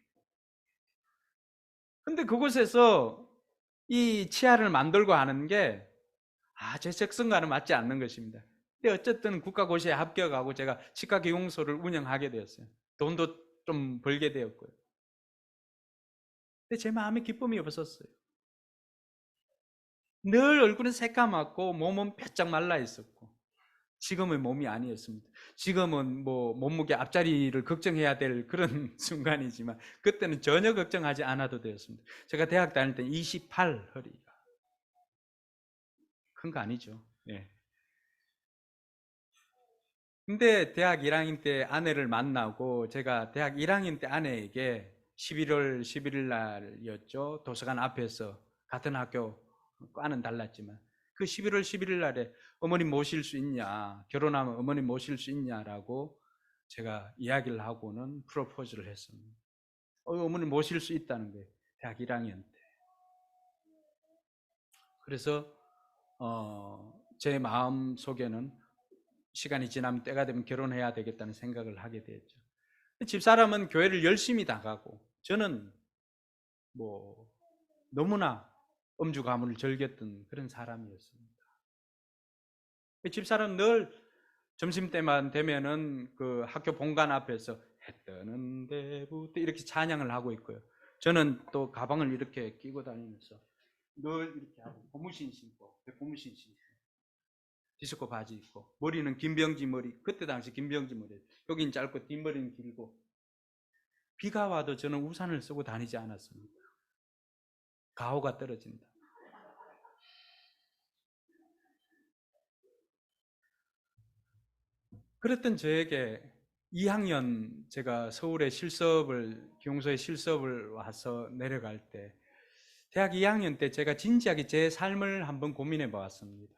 근데 그곳에서 이 치아를 만들고 하는 게 제 적성과는 맞지 않는 것입니다. 근데 어쨌든 국가고시에 합격하고 제가 치과기공소를 운영하게 되었어요. 돈도 좀 벌게 되었고요. 근데 제 마음에 기쁨이 없었어요. 늘 얼굴은 새까맣고 몸은 바짝 말라 있었고 지금의 몸이 아니었습니다. 지금은 뭐 몸무게 앞자리를 걱정해야 될 그런 순간이지만 그때는 전혀 걱정하지 않아도 되었습니다. 제가 대학 다닐 때 28 허리가 큰 거 아니죠. 네. 근데 대학 1학년 때 아내를 만나고 제가 대학 1학년 때 아내에게 11월 11일 날이었죠. 도서관 앞에서 같은 학교 과는 달랐지만 그 11월 11일 날에 어머님 모실 수 있냐, 결혼하면 어머님 모실 수 있냐라고 제가 이야기를 하고는 프로포즈를 했습니다. 어머님 모실 수 있다는 거예요. 대학 1학년 때. 그래서 제 마음 속에는 시간이 지나면 때가 되면 결혼해야 되겠다는 생각을 하게 됐죠. 집사람은 교회를 열심히 나가고 저는 뭐 너무나 음주 가문을 즐겼던 그런 사람이었습니다. 집사람 늘 점심때만 되면은 그 학교 본관 앞에서 해 뜨는 데부터 이렇게 찬양을 하고 있고요. 저는 또 가방을 이렇게 끼고 다니면서 늘 이렇게 하고 고무신 신고 디스코 바지 입고 머리는 김병지 머리, 그때 당시 김병지 머리, 여긴 짧고 뒷머리는 길고 비가 와도 저는 우산을 쓰고 다니지 않았습니다. 가호가 떨어진다. 그랬던 저에게 2학년 제가 서울에 기용소에 실습을 와서 내려갈 때 대학 2학년 때 제가 진지하게 제 삶을 한번 고민해 보았습니다.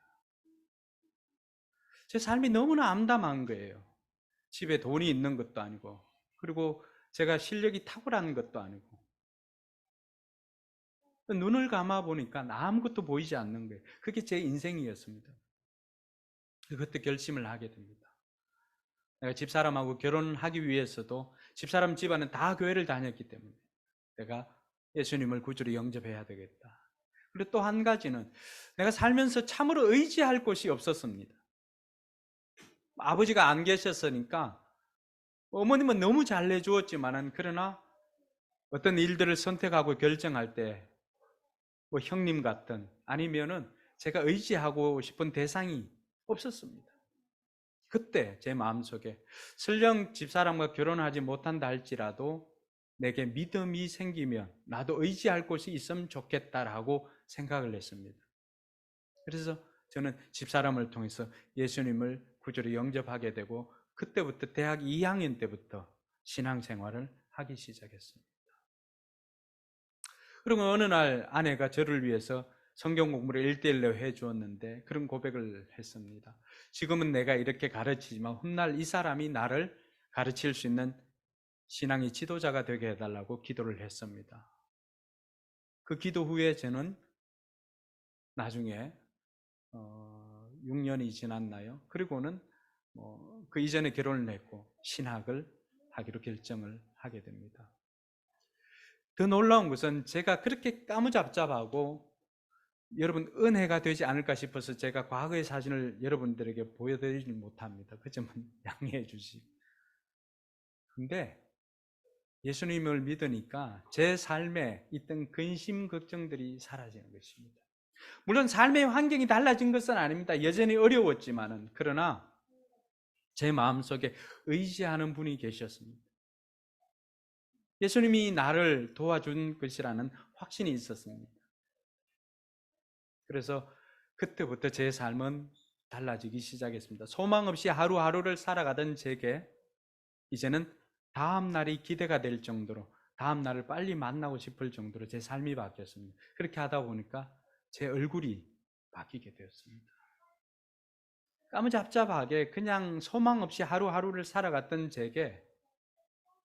제 삶이 너무나 암담한 거예요. 집에 돈이 있는 것도 아니고 그리고 제가 실력이 탁월한 것도 아니고 눈을 감아 보니까 아무것도 보이지 않는 거예요. 그게 제 인생이었습니다. 그때 결심을 하게 됩니다. 내가 집사람하고 결혼하기 위해서도 집사람 집안은 다 교회를 다녔기 때문에 내가 예수님을 구주로 영접해야 되겠다. 그리고 또 한 가지는 내가 살면서 참으로 의지할 곳이 없었습니다. 아버지가 안 계셨으니까 어머님은 너무 잘 내주었지만은 그러나 어떤 일들을 선택하고 결정할 때 뭐 형님 같은 아니면은 제가 의지하고 싶은 대상이 없었습니다. 그때 제 마음속에 설령 집사람과 결혼하지 못한다 할지라도 내게 믿음이 생기면 나도 의지할 곳이 있으면 좋겠다라고 생각을 했습니다. 그래서 저는 집사람을 통해서 예수님을 구주로 영접하게 되고 그때부터 대학 2학년 때부터 신앙생활을 하기 시작했습니다. 그리고 어느 날 아내가 저를 위해서 성경 공부를 1:1로 해주었는데 그런 고백을 했습니다. 지금은 내가 이렇게 가르치지만 훗날 이 사람이 나를 가르칠 수 있는 신앙의 지도자가 되게 해달라고 기도를 했습니다. 그 기도 후에 저는 나중에 6년이 지났나요? 그리고는 그 이전에 결혼을 했고 신학을 하기로 결정을 하게 됩니다. 더 놀라운 것은 제가 그렇게 까무잡잡하고 여러분 은혜가 되지 않을까 싶어서 제가 과거의 사진을 여러분들에게 보여드리지 못합니다. 그 점은 양해해 주시고. 근데 예수님을 믿으니까 제 삶에 있던 근심 걱정들이 사라지는 것입니다. 물론 삶의 환경이 달라진 것은 아닙니다. 여전히 어려웠지만은 그러나 제 마음속에 의지하는 분이 계셨습니다. 예수님이 나를 도와준 것이라는 확신이 있었습니다. 그래서 그때부터 제 삶은 달라지기 시작했습니다. 소망 없이 하루하루를 살아가던 제게 이제는 다음 날이 기대가 될 정도로 다음 날을 빨리 만나고 싶을 정도로 제 삶이 바뀌었습니다. 그렇게 하다 보니까 제 얼굴이 바뀌게 되었습니다. 까무잡잡하게 그냥 소망 없이 하루하루를 살아갔던 제게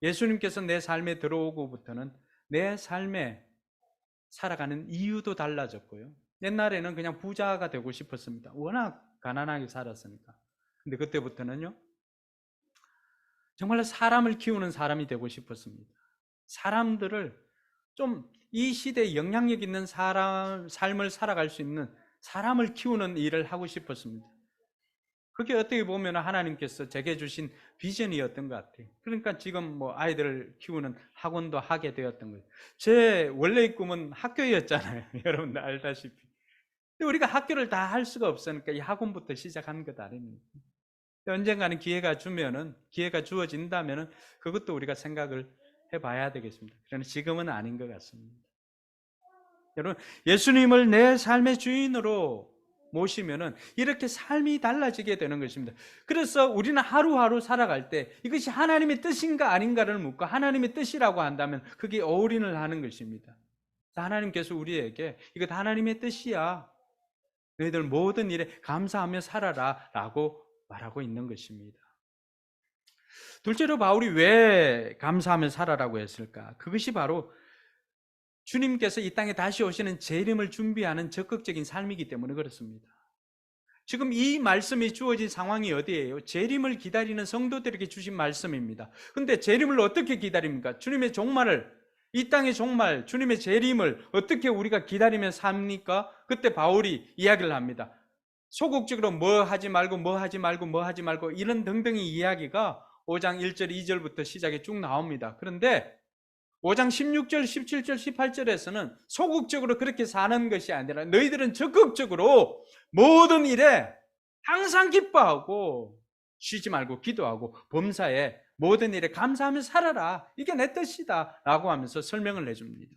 예수님께서 내 삶에 들어오고부터는 내 삶에 살아가는 이유도 달라졌고요. 옛날에는 그냥 부자가 되고 싶었습니다. 워낙 가난하게 살았으니까. 근데 그때부터는요, 정말로 사람을 키우는 사람이 되고 싶었습니다. 사람들을 좀 이 시대에 영향력 있는 삶을 살아갈 수 있는 사람을 키우는 일을 하고 싶었습니다. 그게 어떻게 보면 하나님께서 제게 주신 비전이었던 것 같아요. 그러니까 지금 아이들을 키우는 학원도 하게 되었던 거예요. 제 원래의 꿈은 학교였잖아요. 여러분들 알다시피. 근데 우리가 학교를 다 할 수가 없으니까 이 학원부터 시작한 것 아닙니까? 언젠가는 기회가 주어진다면은 그것도 우리가 생각을 해봐야 되겠습니다. 그러나 지금은 아닌 것 같습니다. 여러분, 예수님을 내 삶의 주인으로 모시면은 이렇게 삶이 달라지게 되는 것입니다. 그래서 우리는 하루하루 살아갈 때 이것이 하나님의 뜻인가 아닌가를 묻고 하나님의 뜻이라고 한다면 그게 어울린을 하는 것입니다. 하나님께서 우리에게 이것 하나님의 뜻이야. 너희들 모든 일에 감사하며 살아라 라고 말하고 있는 것입니다. 둘째로 바울이 왜 감사하며 살아라고 했을까? 그것이 바로 주님께서 이 땅에 다시 오시는 재림을 준비하는 적극적인 삶이기 때문에 그렇습니다. 지금 이 말씀이 주어진 상황이 어디예요? 재림을 기다리는 성도들에게 주신 말씀입니다. 그런데 재림을 어떻게 기다립니까? 주님의 종말을, 이 땅의 종말, 주님의 재림을 어떻게 우리가 기다리며 삽니까? 그때 바울이 이야기를 합니다. 소극적으로 뭐 하지 말고 이런 등등의 이야기가 5장 1절 2절부터 시작에 쭉 나옵니다. 그런데 5장 16절, 17절, 18절에서는 소극적으로 그렇게 사는 것이 아니라 너희들은 적극적으로 모든 일에 항상 기뻐하고 쉬지 말고 기도하고 범사에 모든 일에 감사하며 살아라. 이게 내 뜻이다 라고 하면서 설명을 해줍니다.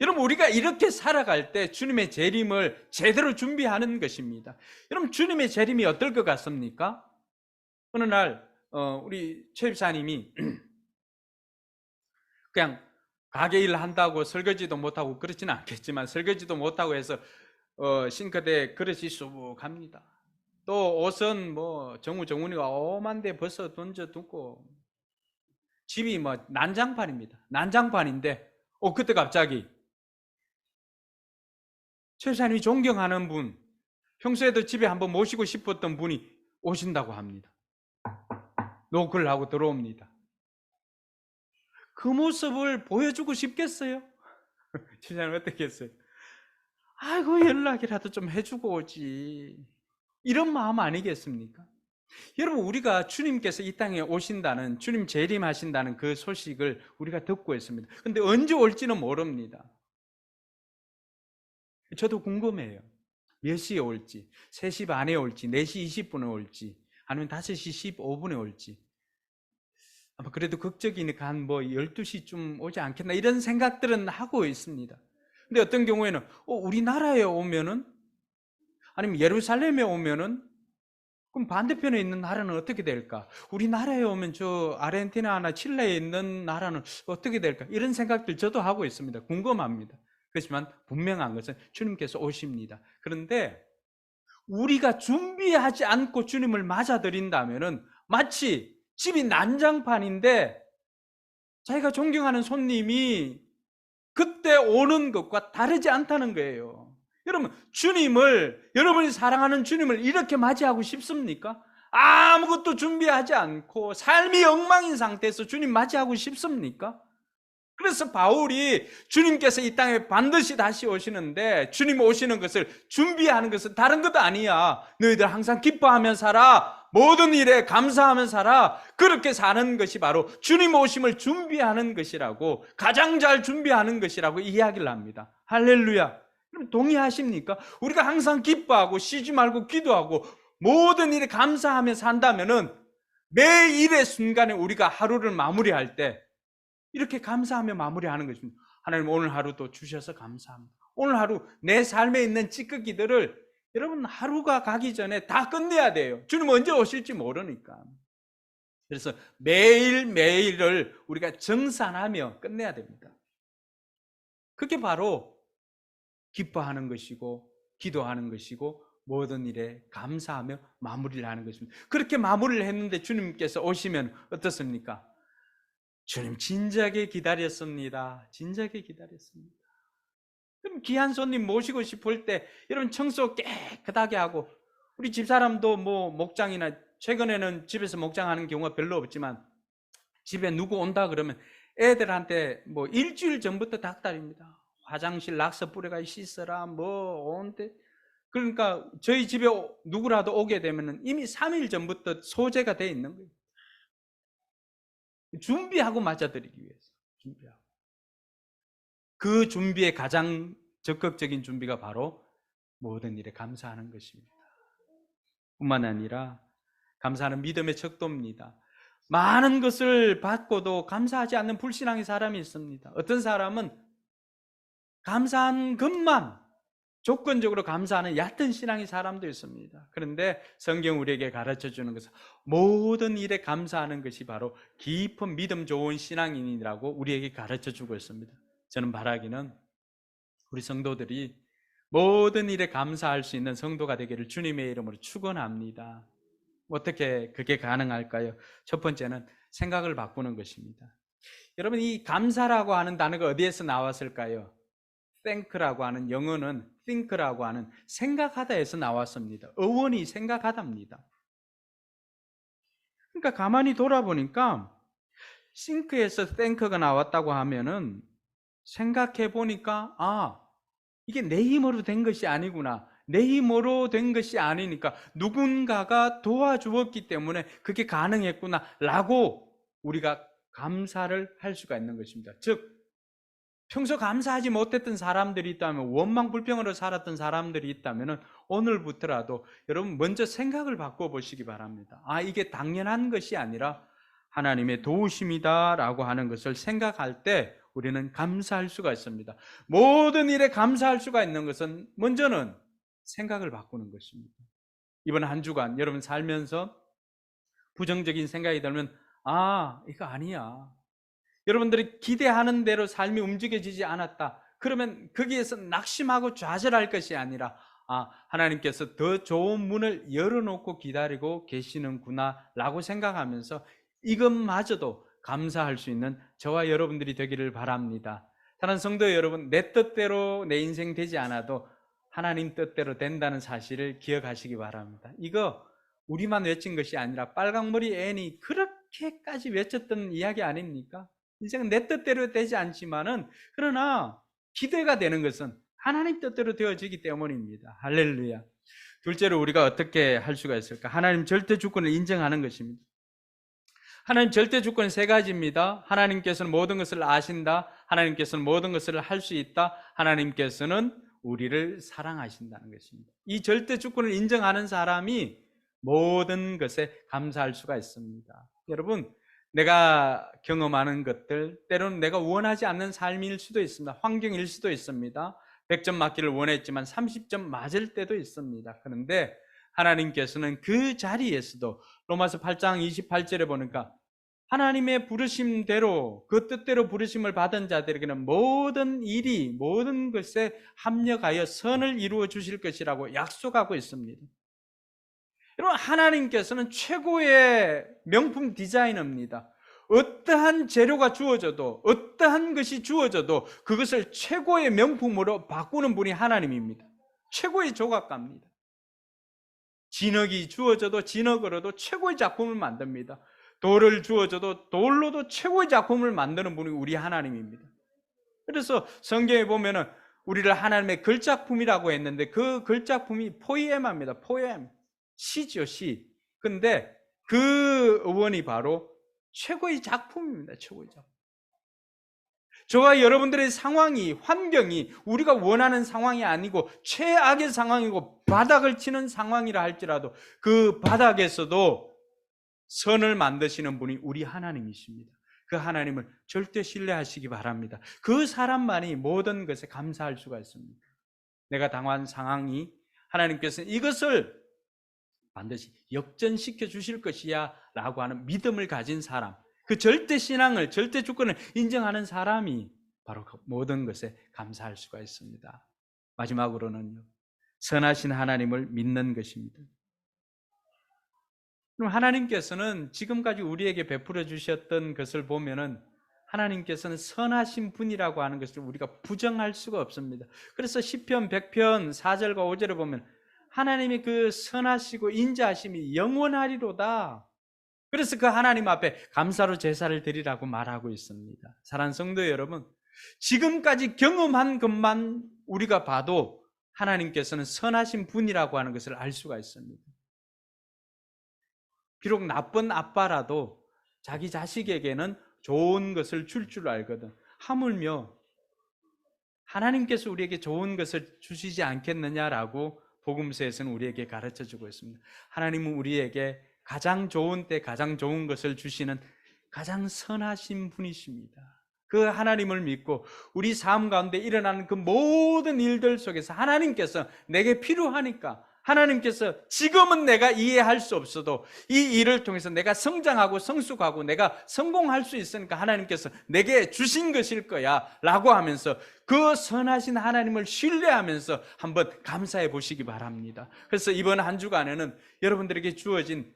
여러분, 우리가 이렇게 살아갈 때 주님의 재림을 제대로 준비하는 것입니다. 여러분, 주님의 재림이 어떨 것 같습니까? 어느 날 우리 최 집사님이 그냥 가게 일 한다고 설거지도 못하고 그렇지는 않겠지만 설거지도 못하고 해서 싱크대에 그릇이 수북합니다. 또 옷은 정우니가 오만데 벗어 던져두고 집이 난장판입니다. 난장판인데 그때 갑자기 최 집사님이 존경하는 분, 평소에도 집에 한번 모시고 싶었던 분이 오신다고 합니다. 노크를 하고 들어옵니다. 그 모습을 보여주고 싶겠어요? 집사님 어떻게 했어요? 아이고, 연락이라도 좀 해주고 오지. 이런 마음 아니겠습니까? 여러분, 우리가 주님께서 이 땅에 오신다는, 주님 재림하신다는 그 소식을 우리가 듣고 있습니다. 근데 언제 올지는 모릅니다. 저도 궁금해요. 몇 시에 올지, 3시 반에 올지, 4시 20분에 올지, 아니면 5시 15분에 올지. 아마 그래도 극적이니까 한 12시쯤 오지 않겠나, 이런 생각들은 하고 있습니다. 근데 어떤 경우에는 우리나라에 오면은, 아니면 예루살렘에 오면은, 그럼 반대편에 있는 나라는 어떻게 될까? 우리나라에 오면 저 아르헨티나나 칠레에 있는 나라는 어떻게 될까? 이런 생각들 저도 하고 있습니다. 궁금합니다. 그렇지만 분명한 것은 주님께서 오십니다. 그런데 우리가 준비하지 않고 주님을 맞아들인다면은 마치 집이 난장판인데 자기가 존경하는 손님이 그때 오는 것과 다르지 않다는 거예요. 여러분, 여러분이 사랑하는 주님을 이렇게 맞이하고 싶습니까? 아무것도 준비하지 않고 삶이 엉망인 상태에서 주님 맞이하고 싶습니까? 그래서 바울이 주님께서 이 땅에 반드시 다시 오시는데, 주님 오시는 것을 준비하는 것은 다른 것 아니야. 너희들 항상 기뻐하며 살아. 모든 일에 감사하며 살아. 그렇게 사는 것이 바로 주님 오심을 준비하는 것이라고, 가장 잘 준비하는 것이라고 이야기를 합니다. 할렐루야. 그럼 동의하십니까? 우리가 항상 기뻐하고 쉬지 말고 기도하고 모든 일에 감사하며 산다면은 매 일의 순간에 우리가 하루를 마무리할 때 이렇게 감사하며 마무리하는 것입니다. 하나님, 오늘 하루도 주셔서 감사합니다. 오늘 하루 내 삶에 있는 찌꺼기들을 여러분 하루가 가기 전에 다 끝내야 돼요. 주님 언제 오실지 모르니까. 그래서 매일매일을 우리가 정산하며 끝내야 됩니다. 그게 바로 기뻐하는 것이고 기도하는 것이고 모든 일에 감사하며 마무리를 하는 것입니다. 그렇게 마무리를 했는데 주님께서 오시면 어떻습니까? 주님 진작에 기다렸습니다. 진작에 기다렸습니다. 그럼 귀한 손님 모시고 싶을 때 여러분 청소 깨끗하게 하고, 우리 집사람도 목장이나 최근에는 집에서 목장하는 경우가 별로 없지만 집에 누구 온다 그러면 애들한테 일주일 전부터 닥달입니다. 화장실 낙서 뿌려가 씻어라 온데. 그러니까 저희 집에 누구라도 오게 되면 이미 3일 전부터 소재가 돼 있는 거예요. 준비하고 맞아들이기 위해서. 준비하고. 그 준비의 가장 적극적인 준비가 바로 모든 일에 감사하는 것입니다. 뿐만 아니라 감사하는 믿음의 척도입니다. 많은 것을 받고도 감사하지 않는 불신앙의 사람이 있습니다. 어떤 사람은 감사한 것만 조건적으로 감사하는 얕은 신앙의 사람도 있습니다. 그런데 성경 우리에게 가르쳐주는 것은 모든 일에 감사하는 것이 바로 깊은 믿음 좋은 신앙인이라고 우리에게 가르쳐주고 있습니다. 저는 바라기는 우리 성도들이 모든 일에 감사할 수 있는 성도가 되기를 주님의 이름으로 축원합니다. 어떻게 그게 가능할까요? 첫 번째는 생각을 바꾸는 것입니다. 여러분, 이 감사라고 하는 단어가 어디에서 나왔을까요? thank라고 하는 영어는 think라고 하는 생각하다에서 나왔습니다. 어원이 생각하다입니다. 그러니까 가만히 돌아보니까 think에서 thank가 나왔다고 하면은 생각해 보니까 이게 내 힘으로 된 것이 아니구나. 내 힘으로 된 것이 아니니까 누군가가 도와주었기 때문에 그게 가능했구나 라고 우리가 감사를 할 수가 있는 것입니다. 즉 평소 감사하지 못했던 사람들이 있다면, 원망 불평으로 살았던 사람들이 있다면 오늘부터라도 여러분 먼저 생각을 바꿔보시기 바랍니다. 이게 당연한 것이 아니라 하나님의 도우심이다 라고 하는 것을 생각할 때 우리는 감사할 수가 있습니다. 모든 일에 감사할 수가 있는 것은 먼저는 생각을 바꾸는 것입니다. 이번 한 주간 여러분 살면서 부정적인 생각이 들면 이거 아니야, 여러분들이 기대하는 대로 삶이 움직여지지 않았다, 그러면 거기에서 낙심하고 좌절할 것이 아니라 하나님께서 더 좋은 문을 열어놓고 기다리고 계시는구나 라고 생각하면서 이것마저도 감사할 수 있는 저와 여러분들이 되기를 바랍니다. 사랑하는 성도 여러분, 내 뜻대로 내 인생 되지 않아도 하나님 뜻대로 된다는 사실을 기억하시기 바랍니다. 이거 우리만 외친 것이 아니라 빨강머리 앤이 그렇게까지 외쳤던 이야기 아닙니까? 인생은 내 뜻대로 되지 않지만은 그러나 기대가 되는 것은 하나님 뜻대로 되어지기 때문입니다. 할렐루야. 둘째로 우리가 어떻게 할 수가 있을까? 하나님 절대 주권을 인정하는 것입니다. 하나님 절대 주권이 세 가지입니다. 하나님께서는 모든 것을 아신다. 하나님께서는 모든 것을 할 수 있다. 하나님께서는 우리를 사랑하신다는 것입니다. 이 절대 주권을 인정하는 사람이 모든 것에 감사할 수가 있습니다. 여러분, 내가 경험하는 것들, 때로는 내가 원하지 않는 삶일 수도 있습니다. 환경일 수도 있습니다. 100점 맞기를 원했지만 30점 맞을 때도 있습니다. 그런데 하나님께서는 그 자리에서도 로마서 8장 28절에 보니까 하나님의 부르심대로 그 뜻대로 부르심을 받은 자들에게는 모든 일이 모든 것에 합력하여 선을 이루어 주실 것이라고 약속하고 있습니다. 여러분, 하나님께서는 최고의 명품 디자이너입니다. 어떠한 재료가 주어져도 어떠한 것이 주어져도 그것을 최고의 명품으로 바꾸는 분이 하나님입니다. 최고의 조각가입니다. 진흙이 주어져도 진흙으로도 최고의 작품을 만듭니다. 돌을 주어져도 돌로도 최고의 작품을 만드는 분이 우리 하나님입니다. 그래서 성경에 보면은 우리를 하나님의 걸작품이라고 했는데 그 걸작품이 포이엠입니다. 포엠, 시죠, 시. 근데 그 어원이 바로 최고의 작품입니다. 최고의 작품. 저와 여러분들의 상황이, 환경이 우리가 원하는 상황이 아니고 최악의 상황이고 바닥을 치는 상황이라 할지라도 그 바닥에서도 선을 만드시는 분이 우리 하나님이십니다. 그 하나님을 절대 신뢰하시기 바랍니다. 그 사람만이 모든 것에 감사할 수가 있습니다. 내가 당한 상황이 하나님께서는 이것을 반드시 역전시켜 주실 것이야 라고 하는 믿음을 가진 사람, 그 절대 신앙을, 절대 주권을 인정하는 사람이 바로 그 모든 것에 감사할 수가 있습니다. 마지막으로는요, 선하신 하나님을 믿는 것입니다. 그럼 하나님께서는 지금까지 우리에게 베풀어 주셨던 것을 보면은 하나님께서는 선하신 분이라고 하는 것을 우리가 부정할 수가 없습니다. 그래서 시편 100편 4절과 5절에 보면 하나님의 그 선하시고 인자하심이 영원하리로다. 그래서 그 하나님 앞에 감사로 제사를 드리라고 말하고 있습니다. 사랑하는 성도 여러분, 지금까지 경험한 것만 우리가 봐도 하나님께서는 선하신 분이라고 하는 것을 알 수가 있습니다. 비록 나쁜 아빠라도 자기 자식에게는 좋은 것을 줄 줄 알거든. 하물며 하나님께서 우리에게 좋은 것을 주시지 않겠느냐라고 복음서에서는 우리에게 가르쳐 주고 있습니다. 하나님은 우리에게 가장 좋은 때 가장 좋은 것을 주시는 가장 선하신 분이십니다. 그 하나님을 믿고 우리 삶 가운데 일어나는 그 모든 일들 속에서 하나님께서 내게 필요하니까, 하나님께서 지금은 내가 이해할 수 없어도 이 일을 통해서 내가 성장하고 성숙하고 내가 성공할 수 있으니까 하나님께서 내게 주신 것일 거야 라고 하면서 그 선하신 하나님을 신뢰하면서 한번 감사해 보시기 바랍니다. 그래서 이번 한 주간에는 여러분들에게 주어진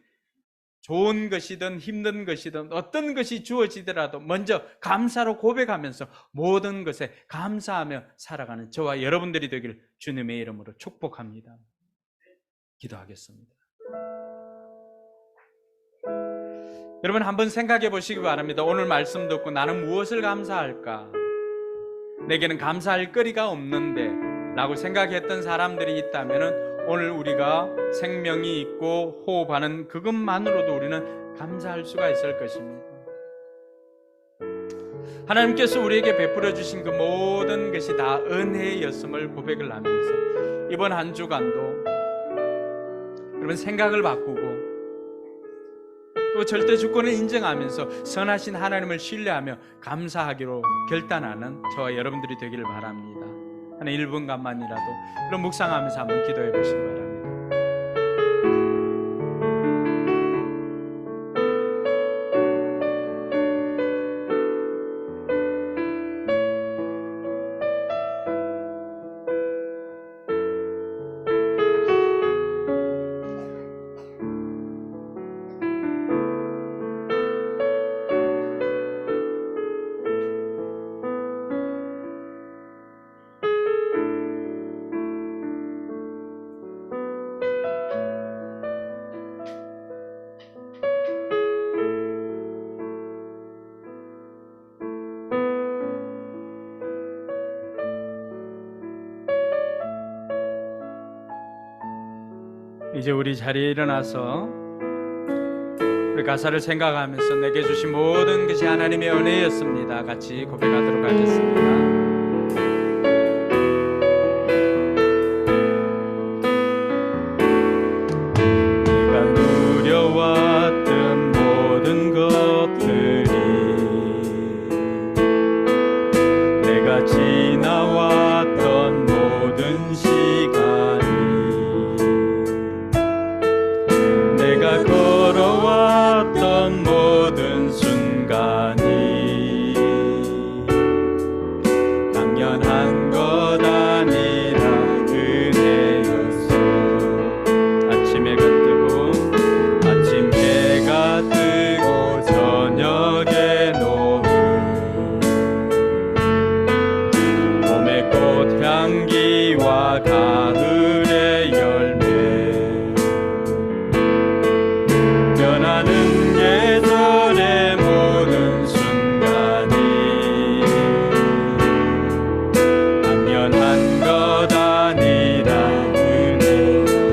좋은 것이든 힘든 것이든 어떤 것이 주어지더라도 먼저 감사로 고백하면서 모든 것에 감사하며 살아가는 저와 여러분들이 되기를 주님의 이름으로 축복합니다. 기도하겠습니다. 여러분, 한번 생각해 보시기 바랍니다. 오늘 말씀 듣고 나는 무엇을 감사할까? 내게는 감사할 거리가 없는데 라고 생각했던 사람들이 있다면 오늘 우리가 생명이 있고 호흡하는 그것만으로도 우리는 감사할 수가 있을 것입니다. 하나님께서 우리에게 베풀어 주신 그 모든 것이 다 은혜였음을 고백을 하면서 이번 한 주간도 여러분 생각을 바꾸고 또 절대 주권을 인정하면서 선하신 하나님을 신뢰하며 감사하기로 결단하는 저와 여러분들이 되기를 바랍니다. 한 1분간만이라도 그런 묵상하면서 한번 기도해 보시기 바랍니다. 이제 우리 자리에 일어나서 우리 가사를 생각하면서 내게 주신 모든 것이 하나님의 은혜였습니다. 같이 고백하도록 하겠습니다. 내가 누려왔던 모든 것들이, 내가 지나왔던 모든 시간이, 내가 걸어왔던 모든 순간이 당연한 것 아니라 은혜였어. 아침에 뜨고 아침 해가 뜨고 저녁에 노을, 봄의 꽃향기와 가을의 열매, 변하는 계절의 모든 순간이 당연한 것 아니라 은혜.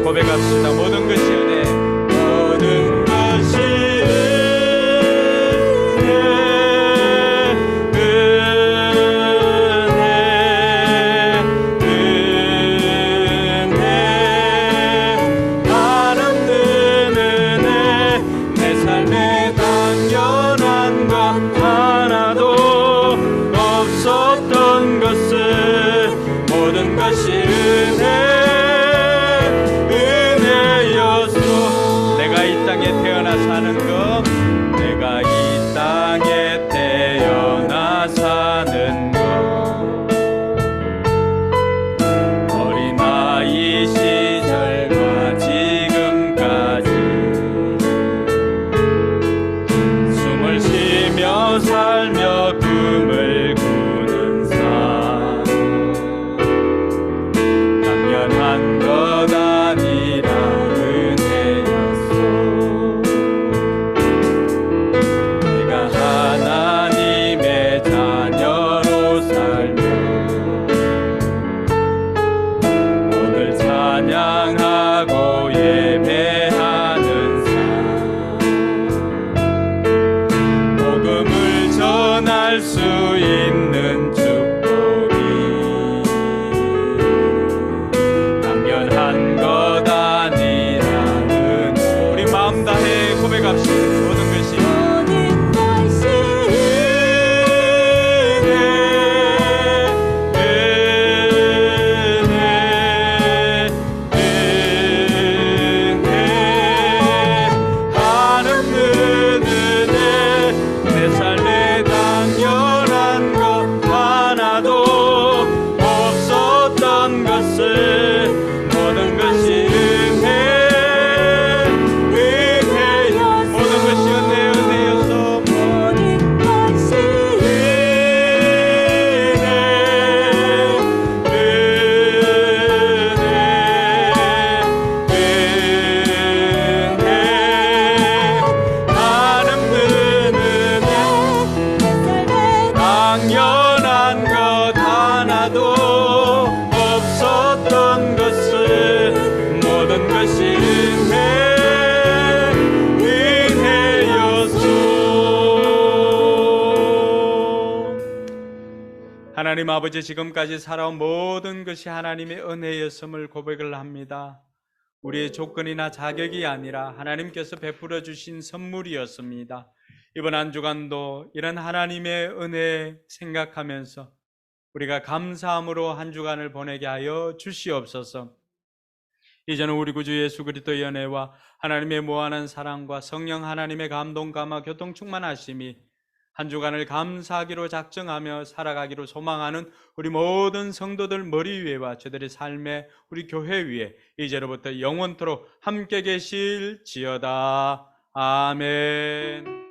고백합시다. 모든 것이 은혜, 모든 것이 은혜, 은혜, 한없는 은혜. 내 삶에 당연한 것 하나도 없었던 것은 모든 것이 은혜였소. 내가 이 땅에 태어나 사는 것, 내가 이 땅에 태어나 사는 것, 어린아이 시절과 지금까지 숨을 쉬며 살며 꿈을 꾸는 삶, 당연한 것 아니라 은혜였소. 내가 하나님의 자녀로 살며 오늘 찬양하고 예배하는 삶, 복음을 전할 수 있는 축복이 당연한 것 아니라 은혜. 우리 마음 다해 고백합시다. 모든 것이 한없는 은혜. 내 삶에 당연한 것 하나도 없었던 것을 모든 것이 은혜였어. 모든 것이 은혜였어. 모든 것이 한없는 은혜. 당연한 것 하나도 없었던 것을 모든 것이 은혜였소. 하나님 아버지, 지금까지 살아온 모든 것이 하나님의 은혜였음을 고백을 합니다. 우리의 조건이나 자격이 아니라 하나님께서 베풀어 주신 선물이었습니다. 이번 한 주간도 이런 하나님의 은혜 생각하면서 우리가 감사함으로 한 주간을 보내게 하여 주시옵소서. 이제는 우리 구주 예수 그리스도의 은혜와 하나님의 무한한 사랑과 성령 하나님의 감동 감화 교통 충만하심이 한 주간을 감사하기로 작정하며 살아가기로 소망하는 우리 모든 성도들 머리 위에와 저들의 삶에 우리 교회 위에 이제로부터 영원토록 함께 계실지어다. 아멘.